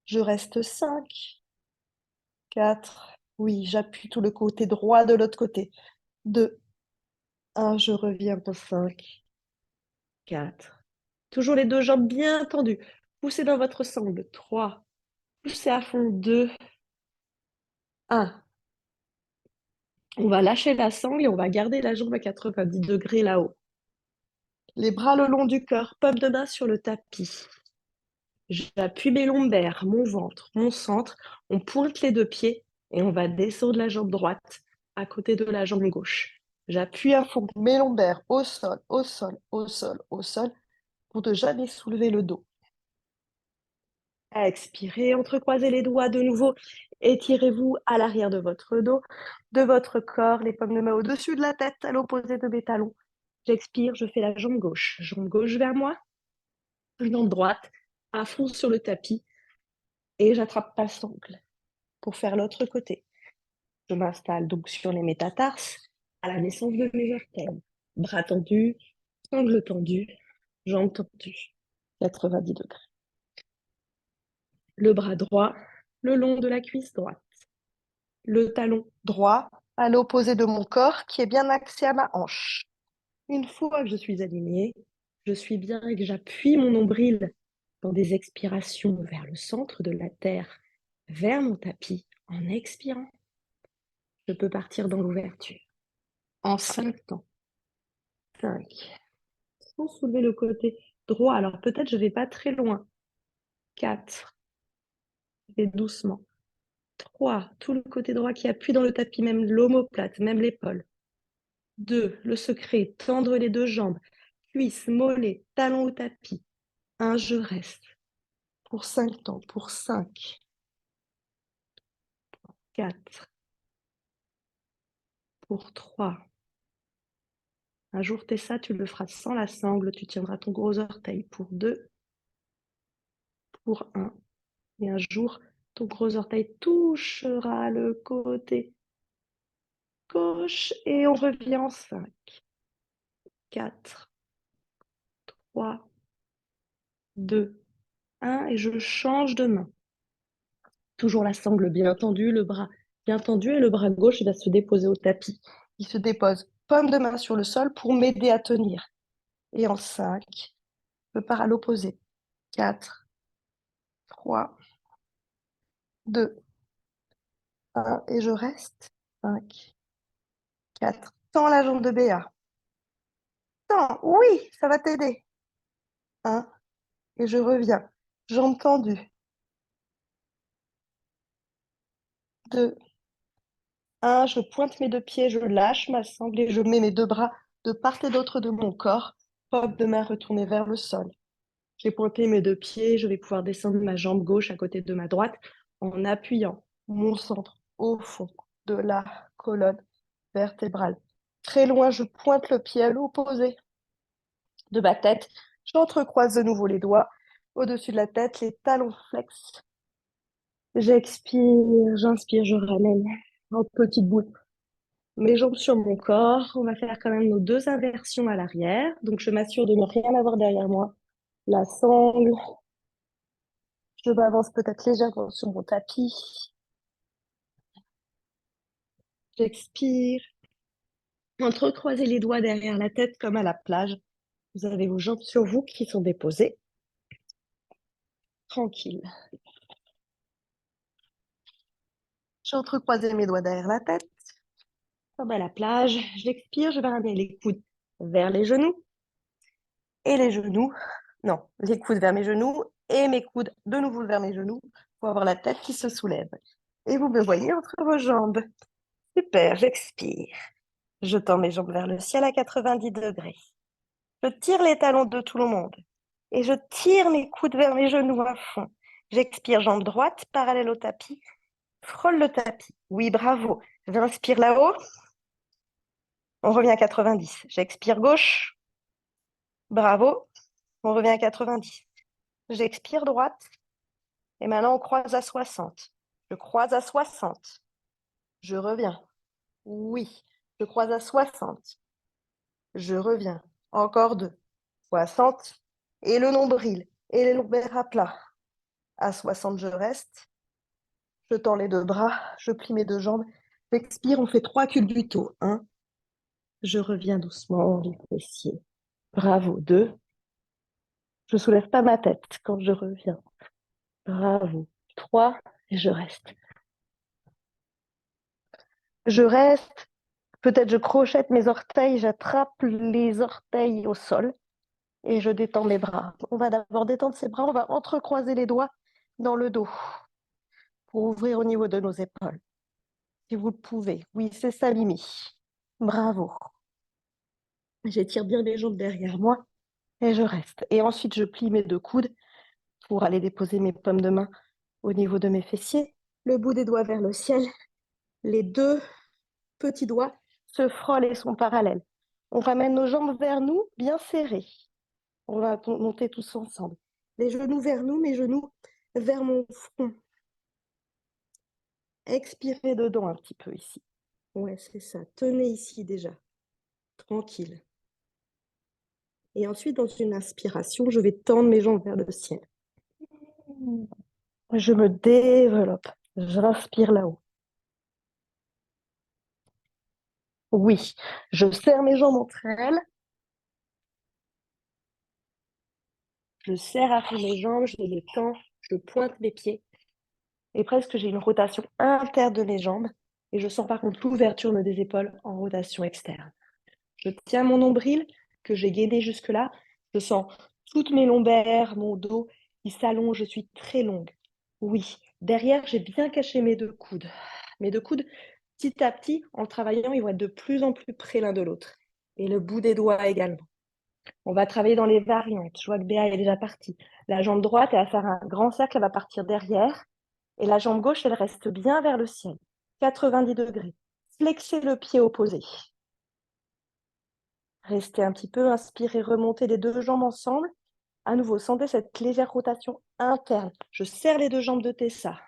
Je reste 5, 4. Oui, j'appuie tout le côté droit de l'autre côté. 2, 1, je reviens pour 5, 4. Toujours les deux jambes bien tendues. Poussez dans votre sangle. 3, poussez à fond. 2, 1. On va lâcher la sangle et on va garder la jambe à 90 degrés là-haut. Les bras le long du corps, paume de main sur le tapis. J'appuie mes lombaires, mon ventre, mon centre. On pointe les deux pieds et on va descendre la jambe droite à côté de la jambe gauche. J'appuie à fond mes lombaires au sol, au sol, au sol, au sol pour ne jamais soulever le dos. Expirez, entrecroisez les doigts de nouveau. Étirez-vous à l'arrière de votre dos, de votre corps, les paumes de main au-dessus de la tête, à l'opposé de mes talons. J'expire, je fais la jambe gauche vers moi, jambe droite, à fond sur le tapis, et j'attrape ma sangle pour faire l'autre côté. Je m'installe donc sur les métatarses, à la naissance de mes orteils. Bras tendus, sangle tendue, jambes tendues, 90 degrés. Le bras droit le long de la cuisse droite. Le talon droit à l'opposé de mon corps qui est bien axé à ma hanche. Une fois que je suis alignée, je suis bien et que j'appuie mon nombril dans des expirations vers le centre de la terre, vers mon tapis, en expirant, je peux partir dans l'ouverture. En 5 temps. 5. Sans soulever le côté droit. Alors peut-être je ne vais pas très loin. 4. Et doucement. 3. Tout le côté droit qui appuie dans le tapis, même l'omoplate, même l'épaule. 2. Le secret, tendre les deux jambes. Cuisse, mollet, talon au tapis. 1. Je reste. Pour 5 temps. Pour 5. 4. Pour 3. Un jour, t'es ça, tu le feras sans la sangle, tu tiendras ton gros orteil. Pour 2. Pour 1. Et un jour, ton gros orteil touchera le côté gauche et on revient en 5, 4, 3, 2, 1. Et je change de main. Toujours la sangle bien tendue, le bras bien tendu et le bras gauche il va se déposer au tapis. Il se dépose paume de main sur le sol pour m'aider à tenir. Et en 5, je pars à l'opposé. 4, 3, 2, 1. Et je reste. 5, 4. Tends la jambe de Béa. Tends, oui, ça va t'aider. 1. Et je reviens. Jambe tendue. 2, 1. Je pointe mes deux pieds, je lâche ma sangle et je mets mes deux bras de part et d'autre de mon corps. Paume de main retournée vers le sol. J'ai pointé mes deux pieds, je vais pouvoir descendre ma jambe gauche à côté de ma droite en appuyant mon centre au fond de la colonne vertébrale. Très loin, je pointe le pied à l'opposé de ma tête. J'entrecroise de nouveau les doigts au-dessus de la tête, les talons flex. J'expire, j'inspire, je ramène en petite boule mes jambes sur mon corps. On va faire quand même nos deux inversions à l'arrière. Donc, je m'assure de ne rien avoir derrière moi. La sangle. Je m'avance peut-être légèrement sur mon tapis. J'expire. Entrecroisez les doigts derrière la tête comme à la plage. Vous avez vos jambes sur vous qui sont déposées. Tranquille. J'ai entrecroisé mes doigts derrière la tête, comme à la plage. J'expire, je vais ramener les coudes vers les genoux. Et les genoux, non, les coudes vers mes genoux et mes coudes de nouveau vers mes genoux pour avoir la tête qui se soulève. Et vous me voyez entre vos jambes. Super, j'expire. Je tends mes jambes vers le ciel à 90 degrés. Je tire les talons de tout le monde et je tire mes coudes vers mes genoux à fond. J'expire, jambe droite, parallèle au tapis. Frôle le tapis. Oui, bravo. J'inspire là-haut. On revient à 90. J'expire gauche. Bravo. On revient à 90. J'expire droite. Et maintenant, on croise à 60. Je croise à 60. Je reviens. Oui, je croise à 60. Je reviens. Encore 2. 60. Et le nombril. Et les lombaires à plat. À 60, je reste. Je tends les deux bras. Je plie mes deux jambes. J'expire, on fait 3 culbuto. 1. Je reviens doucement, les fessiers. Bravo. 2. Je soulève pas ma tête quand je reviens. Bravo. 3. Et je reste. Je reste. Peut-être je crochette mes orteils, j'attrape les orteils au sol et je détends mes bras. On va d'abord détendre ses bras, on va entrecroiser les doigts dans le dos pour ouvrir au niveau de nos épaules. Si vous le pouvez. Oui, c'est ça, Mimi. Bravo. J'étire bien les jambes derrière moi et je reste. Et ensuite, je plie mes deux coudes pour aller déposer mes paumes de main au niveau de mes fessiers. Le bout des doigts vers le ciel. Les deux petits doigts se frôlent et sont parallèles. On ramène nos jambes vers nous, bien serrées. On va monter tous ensemble. Les genoux vers nous, mes genoux vers mon front. Expirez dedans un petit peu ici. Ouais, c'est ça. Tenez ici déjà. Tranquille. Et ensuite, dans une inspiration, je vais tendre mes jambes vers le ciel. Je me développe. J'inspire là-haut. Oui, je serre mes jambes entre elles. Je serre à fond mes jambes, je les tends, je pointe mes pieds. Et presque, j'ai une rotation interne de mes jambes. Et je sens par contre l'ouverture des épaules en rotation externe. Je tiens mon nombril que j'ai gainé jusque-là. Je sens toutes mes lombaires, mon dos qui s'allonge. Je suis très longue. Oui, derrière, j'ai bien caché mes deux coudes. Mes deux coudes, petit à petit, en travaillant, ils vont être de plus en plus près l'un de l'autre. Et le bout des doigts également. On va travailler dans les variantes. Je vois que Béa est déjà partie. La jambe droite, elle va faire un grand cercle, elle va partir derrière. Et la jambe gauche, elle reste bien vers le ciel. 90 degrés. Flexez le pied opposé. Restez un petit peu, inspirez, remontez les deux jambes ensemble. À nouveau, sentez cette légère rotation interne. Je serre les deux jambes de Tessa.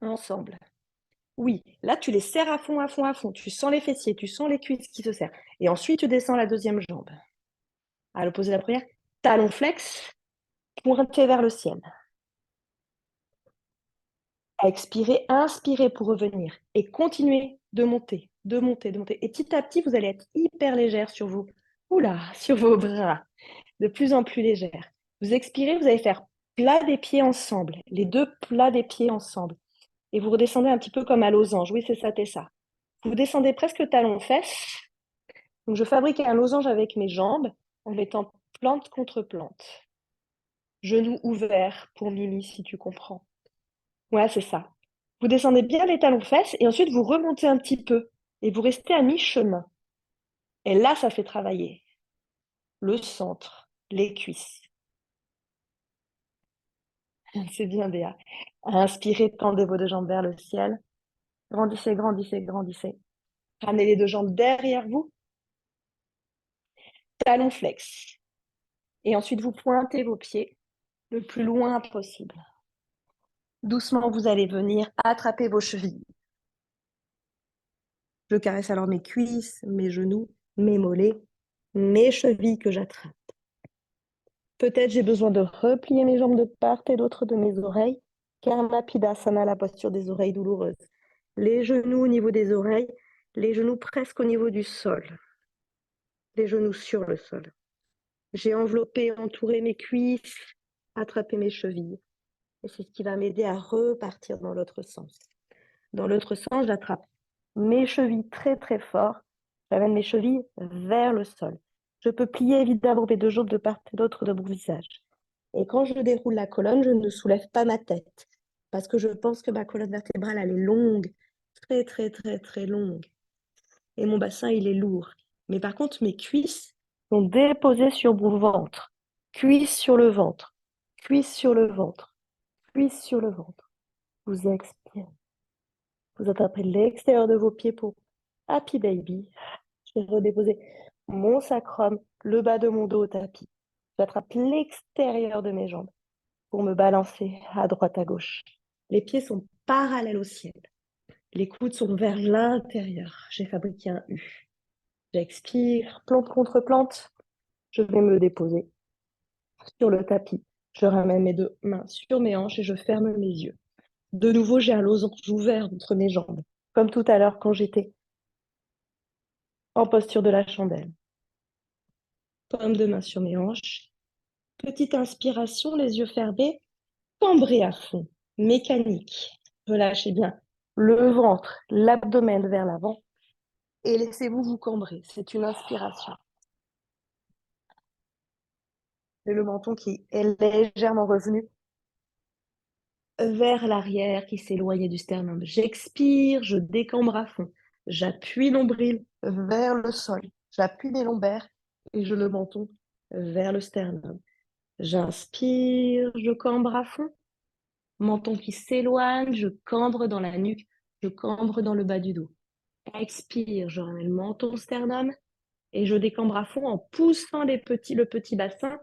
Ensemble. Oui, là, tu les serres à fond, à fond, à fond. Tu sens les fessiers, tu sens les cuisses qui se serrent. Et ensuite, tu descends la deuxième jambe. À l'opposé de la première, talon flex, pointé vers le ciel. Expirez, inspirez pour revenir et continuez de monter, de monter, de monter. Et petit à petit, vous allez être hyper légère sur vos, oula, sur vos bras, de plus en plus légère. Vous expirez, vous allez faire plat des pieds ensemble, les deux plats des pieds ensemble. Et vous redescendez un petit peu comme à losange. Oui, c'est ça. Vous descendez presque talon-fesses. Donc, je fabrique un losange avec mes jambes en mettant plante contre plante. Genoux ouverts pour Mimi, si tu comprends. Ouais, c'est ça. Vous descendez bien les talons-fesses et ensuite vous remontez un petit peu et vous restez à mi-chemin. Et là, ça fait travailler le centre, les cuisses. C'est bien, Béa. Inspirez, tendez vos deux jambes vers le ciel. Grandissez, grandissez, grandissez. Ramenez les deux jambes derrière vous. Talons flex. Et ensuite, vous pointez vos pieds le plus loin possible. Doucement, vous allez venir attraper vos chevilles. Je caresse alors mes cuisses, mes genoux, mes mollets, mes chevilles que j'attrape. Peut-être j'ai besoin de replier mes jambes de part et d'autre de mes oreilles, car Kapidasana, la posture des oreilles douloureuses. Les genoux au niveau des oreilles, les genoux presque au niveau du sol, les genoux sur le sol. J'ai enveloppé, entouré mes cuisses, attrapé mes chevilles. Et c'est ce qui va m'aider à repartir dans l'autre sens. Dans l'autre sens, j'attrape mes chevilles très très fort. J'amène mes chevilles vers le sol. Je peux plier évidemment mes deux jambes de part et d'autre de mon visage. Et quand je déroule la colonne, je ne soulève pas ma tête parce que je pense que ma colonne vertébrale, elle est longue, très très très très longue. Et mon bassin, il est lourd. Mais par contre, mes cuisses sont déposées sur mon ventre. Cuisses sur le ventre, cuisses sur le ventre, cuisses sur le ventre. Vous expirez. Vous attrapez l'extérieur de vos pieds pour Happy Baby. Je vais redéposer mon sacrum, le bas de mon dos au tapis. J'attrape l'extérieur de mes jambes pour me balancer à droite, à gauche. Les pieds sont parallèles au ciel. Les coudes sont vers l'intérieur. J'ai fabriqué un U. J'expire, plante contre plante. Je vais me déposer sur le tapis. Je ramène mes deux mains sur mes hanches et je ferme mes yeux. De nouveau, j'ai un losange ouvert entre mes jambes, comme tout à l'heure quand j'étais en posture de la chandelle. Paume de main sur mes hanches. Petite inspiration, les yeux fermés. Cambrez à fond. Mécanique. Relâchez bien le ventre, l'abdomen vers l'avant et laissez-vous vous cambrer. C'est une inspiration. Et le menton qui est légèrement revenu vers l'arrière, qui s'éloigne du sternum. J'expire, je décambre à fond. J'appuie nombril vers le sol. J'appuie mes lombaires et je le menton vers le sternum. J'inspire, je cambre à fond. Menton qui s'éloigne, je cambre dans la nuque, je cambre dans le bas du dos. Expire, je ramène le menton sternum et je décambre à fond en poussant le petit bassin,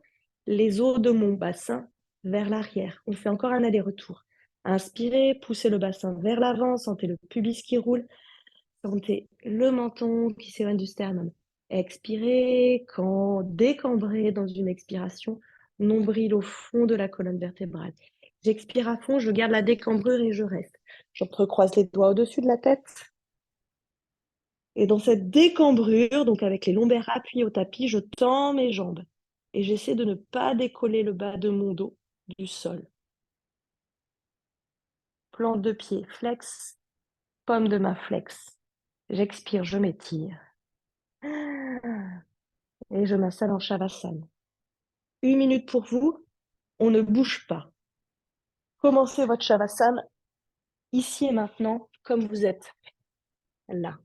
les os de mon bassin vers l'arrière. On fait encore un aller-retour. Inspirez, poussez le bassin vers l'avant, sentez le pubis qui roule, sentez le menton qui s'éloigne du sternum. Expirez, quand décambrez dans une expiration, nombril au fond de la colonne vertébrale. J'expire à fond, je garde la décambrure et je reste. J'entrecroise les doigts au-dessus de la tête. Et dans cette décambrure, donc avec les lombaires appuyés au tapis, je tends mes jambes et j'essaie de ne pas décoller le bas de mon dos du sol. Plante de pied, flex, paume de main, flex. J'expire, je m'étire. Et je m'installe en Shavasana. 1 minute pour vous, on ne bouge pas. Commencez votre Shavasana ici et maintenant, comme vous êtes là.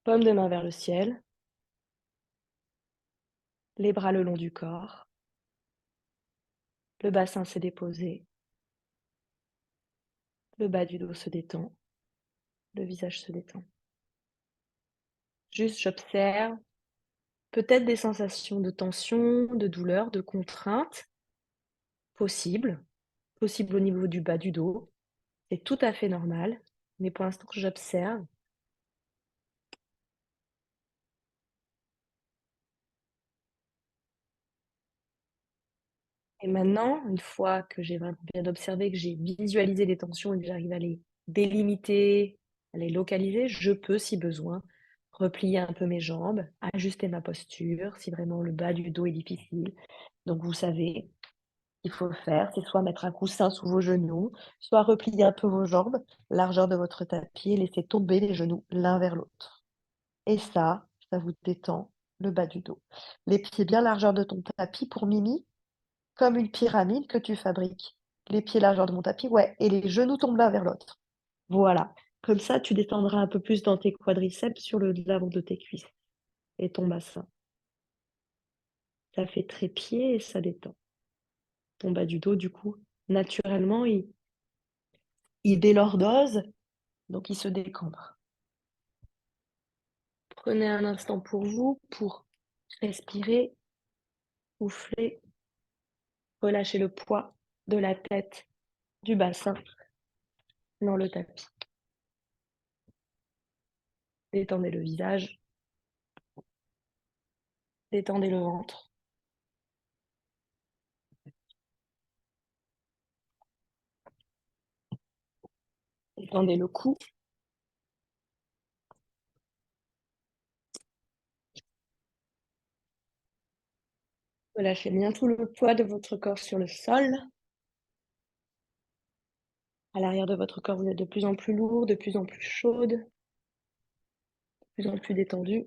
Paume de main vers le ciel, les bras le long du corps, le bassin s'est déposé, le bas du dos se détend, le visage se détend. Juste, j'observe peut-être des sensations de tension, de douleur, de contrainte, possible au niveau du bas du dos. C'est tout à fait normal, mais pour l'instant, j'observe. Et maintenant, une fois que j'ai vraiment bien observé, que j'ai visualisé les tensions et que j'arrive à les délimiter, à les localiser, je peux, si besoin, replier un peu mes jambes, ajuster ma posture, si vraiment le bas du dos est difficile. Donc, vous savez, qu'il faut faire, c'est soit mettre un coussin sous vos genoux, soit replier un peu vos jambes, largeur de votre tapis, et laisser tomber les genoux l'un vers l'autre. Et ça vous détend le bas du dos. Les pieds bien largeur de ton tapis pour Mimi, comme une pyramide que tu fabriques. Les pieds largeur de mon tapis, ouais, et les genoux tombent l'un vers l'autre. Voilà. Comme ça, tu détendras un peu plus dans tes quadriceps sur le l'avant de tes cuisses et ton bassin. Ça fait trépied et ça détend. Ton bas du dos, du coup, naturellement, il délordose, donc il se décambre. Prenez un instant pour vous, pour respirer, souffler, relâcher le poids de la tête, du bassin dans le tapis. Détendez le visage, détendez le ventre. Détendez le cou. Relâchez bien tout le poids de votre corps sur le sol. À l'arrière de votre corps, vous êtes de plus en plus lourd, de plus en plus chaude, de plus en plus détendu.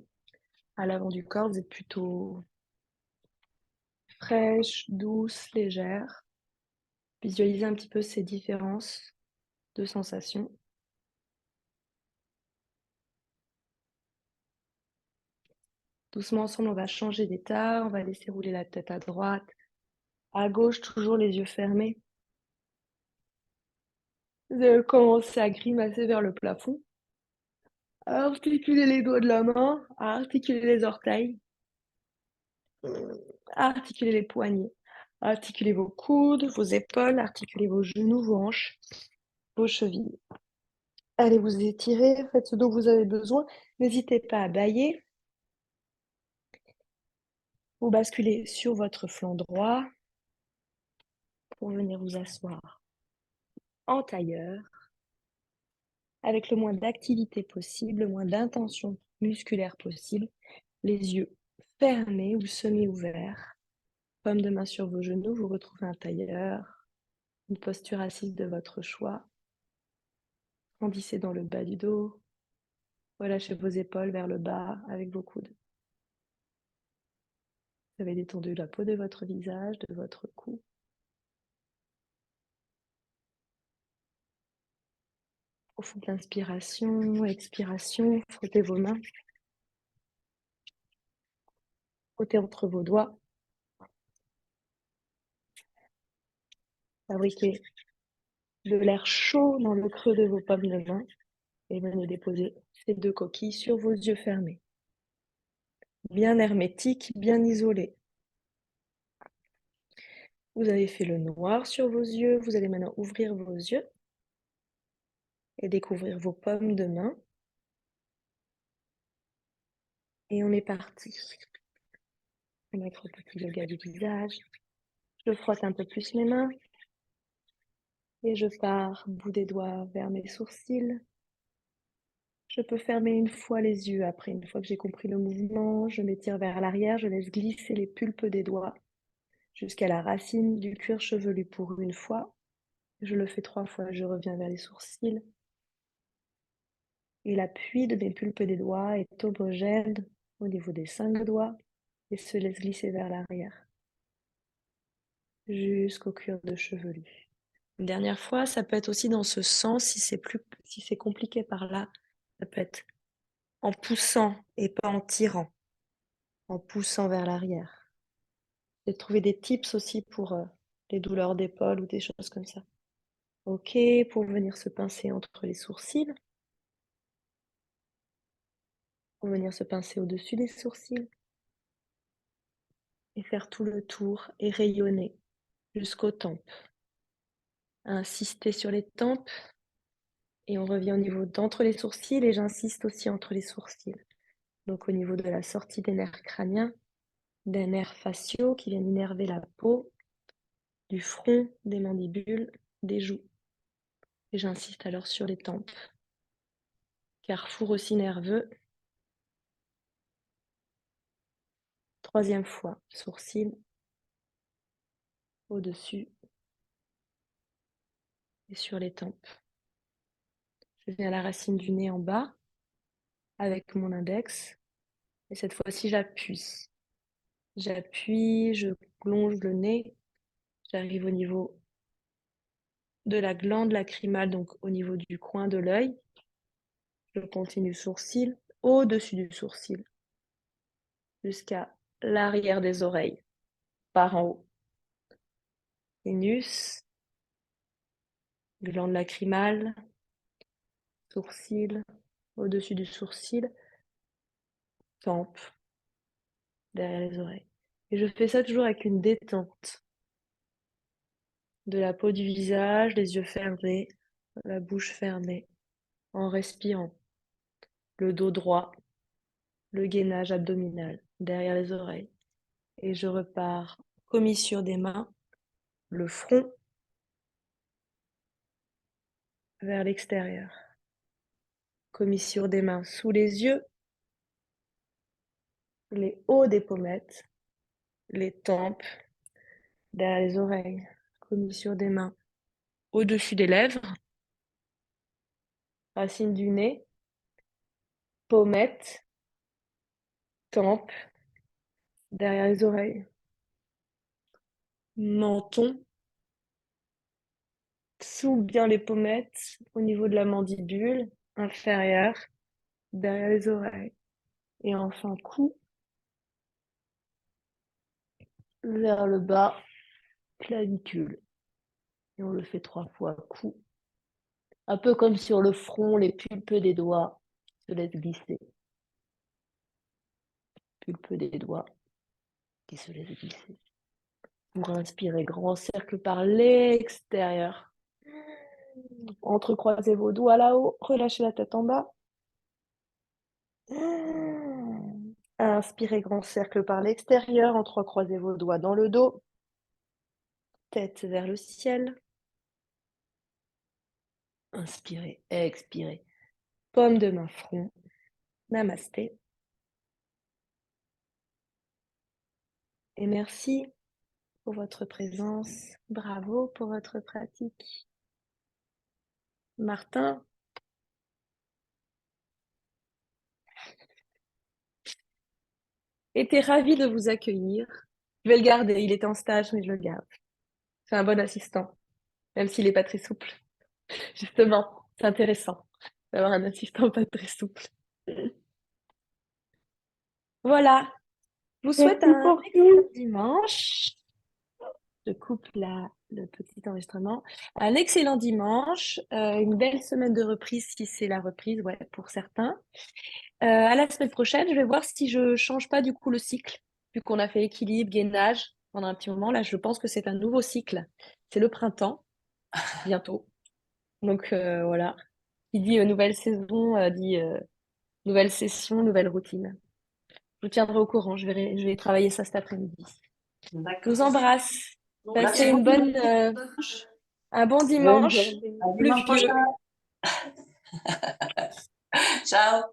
À l'avant du corps, vous êtes plutôt fraîche, douce, légère. Visualisez un petit peu ces différences de sensations. Doucement ensemble, on va changer d'état, on va laisser rouler la tête à droite, à gauche, toujours les yeux fermés. Vous allez commencer à grimacer vers le plafond. Articulez les doigts de la main, articulez les orteils, articulez les poignets, articulez vos coudes, vos épaules, articulez vos genoux, vos hanches, vos chevilles. Allez vous étirer, faites ce dont vous avez besoin. N'hésitez pas à bâiller. Vous basculez sur votre flanc droit pour venir vous asseoir en tailleur, avec le moins d'activité possible, le moins d'intention musculaire possible, les yeux fermés ou semi-ouverts. Paume de main sur vos genoux, vous retrouvez un tailleur, une posture assise de votre choix. Grandissez dans le bas du dos, relâchez vos épaules vers le bas avec vos coudes. Vous avez détendu la peau de votre visage, de votre cou. Profonde inspiration, expiration, frottez vos mains. Frottez entre vos doigts. Fabriquez de l'air chaud dans le creux de vos paumes de main et venez déposer ces deux coquilles sur vos yeux fermés. Bien hermétiques, bien isolés. Vous avez fait le noir sur vos yeux. Vous allez maintenant ouvrir vos yeux et découvrir vos paumes de main. Et on est parti. Je vais mettre le petit yoga du visage. Je frotte un peu plus mes mains. Et je pars, bout des doigts, vers mes sourcils. Je peux fermer une fois les yeux. Après, une fois que j'ai compris le mouvement, je m'étire vers l'arrière. Je laisse glisser les pulpes des doigts jusqu'à la racine du cuir chevelu pour une fois. Je le fais 3 fois. Je reviens vers les sourcils. Et l'appui de mes pulpes des doigts est homogène au niveau des 5 doigts et se laisse glisser vers l'arrière jusqu'au cuir de chevelu. Une dernière fois, ça peut être aussi dans ce sens, si c'est compliqué par là, ça peut être en poussant et pas en tirant, en poussant vers l'arrière. J'ai trouvé des tips aussi pour les douleurs d'épaule ou des choses comme ça. Ok, pour venir se pincer entre les sourcils, pour venir se pincer au-dessus des sourcils et faire tout le tour et rayonner jusqu'aux tempes. Insister sur les tempes, Et on revient au niveau d'entre les sourcils et j'insiste aussi entre les sourcils. Donc au niveau de la sortie des nerfs crâniens, des nerfs faciaux qui viennent innerver la peau, du front, des mandibules, des joues. Et j'insiste alors sur les tempes. Carrefour aussi nerveux. Troisième fois, sourcils, au-dessus et sur les tempes. Je viens à la racine du nez en bas avec mon index. Et cette fois-ci, j'appuie. J'appuie, je plonge le nez. J'arrive au niveau de la glande lacrymale, donc au niveau du coin de l'œil. Je continue sourcil, au-dessus du sourcil, jusqu'à l'arrière des oreilles, par en haut. Sinus, glande lacrymale, sourcil, au-dessus du sourcil, tempe, derrière les oreilles. Et je fais ça toujours avec une détente de la peau du visage, les yeux fermés, la bouche fermée, en respirant. Le dos droit, le gainage abdominal, derrière les oreilles. Et je repars, commissure des mains, le front vers l'extérieur. Commissure des mains sous les yeux, les hauts des pommettes, les tempes, derrière les oreilles. Commissure des mains au-dessus des lèvres, racine du nez, pommettes, tempes, derrière les oreilles. Menton, sous bien les pommettes, au niveau de la mandibule inférieure, derrière les oreilles. Et enfin, cou vers le bas, clavicule. Et on le fait 3 fois, cou. Un peu comme sur le front, les pulpes des doigts se laissent glisser. Pulpe des doigts qui se laissent glisser. Pour inspirer, grand cercle par l'extérieur. Entrecroisez vos doigts là-haut, relâchez la tête en bas. Inspirez, grand cercle par l'extérieur, entrecroisez vos doigts dans le dos. Tête vers le ciel. Inspirez, expirez. Paume de main, front. Namasté. Et merci pour votre présence. Bravo pour votre pratique. Martin, était ravi de vous accueillir. Je vais le garder, il était en stage, mais je le garde. C'est un bon assistant, même s'il n'est pas très souple. Justement, c'est intéressant d'avoir un assistant pas très souple. Voilà, je vous souhaite Merci un pour excellent tout. dimanche. Je coupe le petit enregistrement. Un excellent dimanche, une belle semaine de reprise si c'est la reprise, ouais, pour certains. À la semaine prochaine, je vais voir si je change pas du coup le cycle, vu qu'on a fait équilibre, gainage pendant un petit moment. Là, je pense que c'est un nouveau cycle. C'est le printemps, bientôt. Donc voilà. Qui dit nouvelle saison, dit nouvelle session, nouvelle routine. Je vous tiendrai au courant, je vais travailler ça cet après-midi. Je vous D'accord. embrasse. Passez Merci une beaucoup. un bon Bonne dimanche journée. À dimanche pluvieux. prochain. Ciao.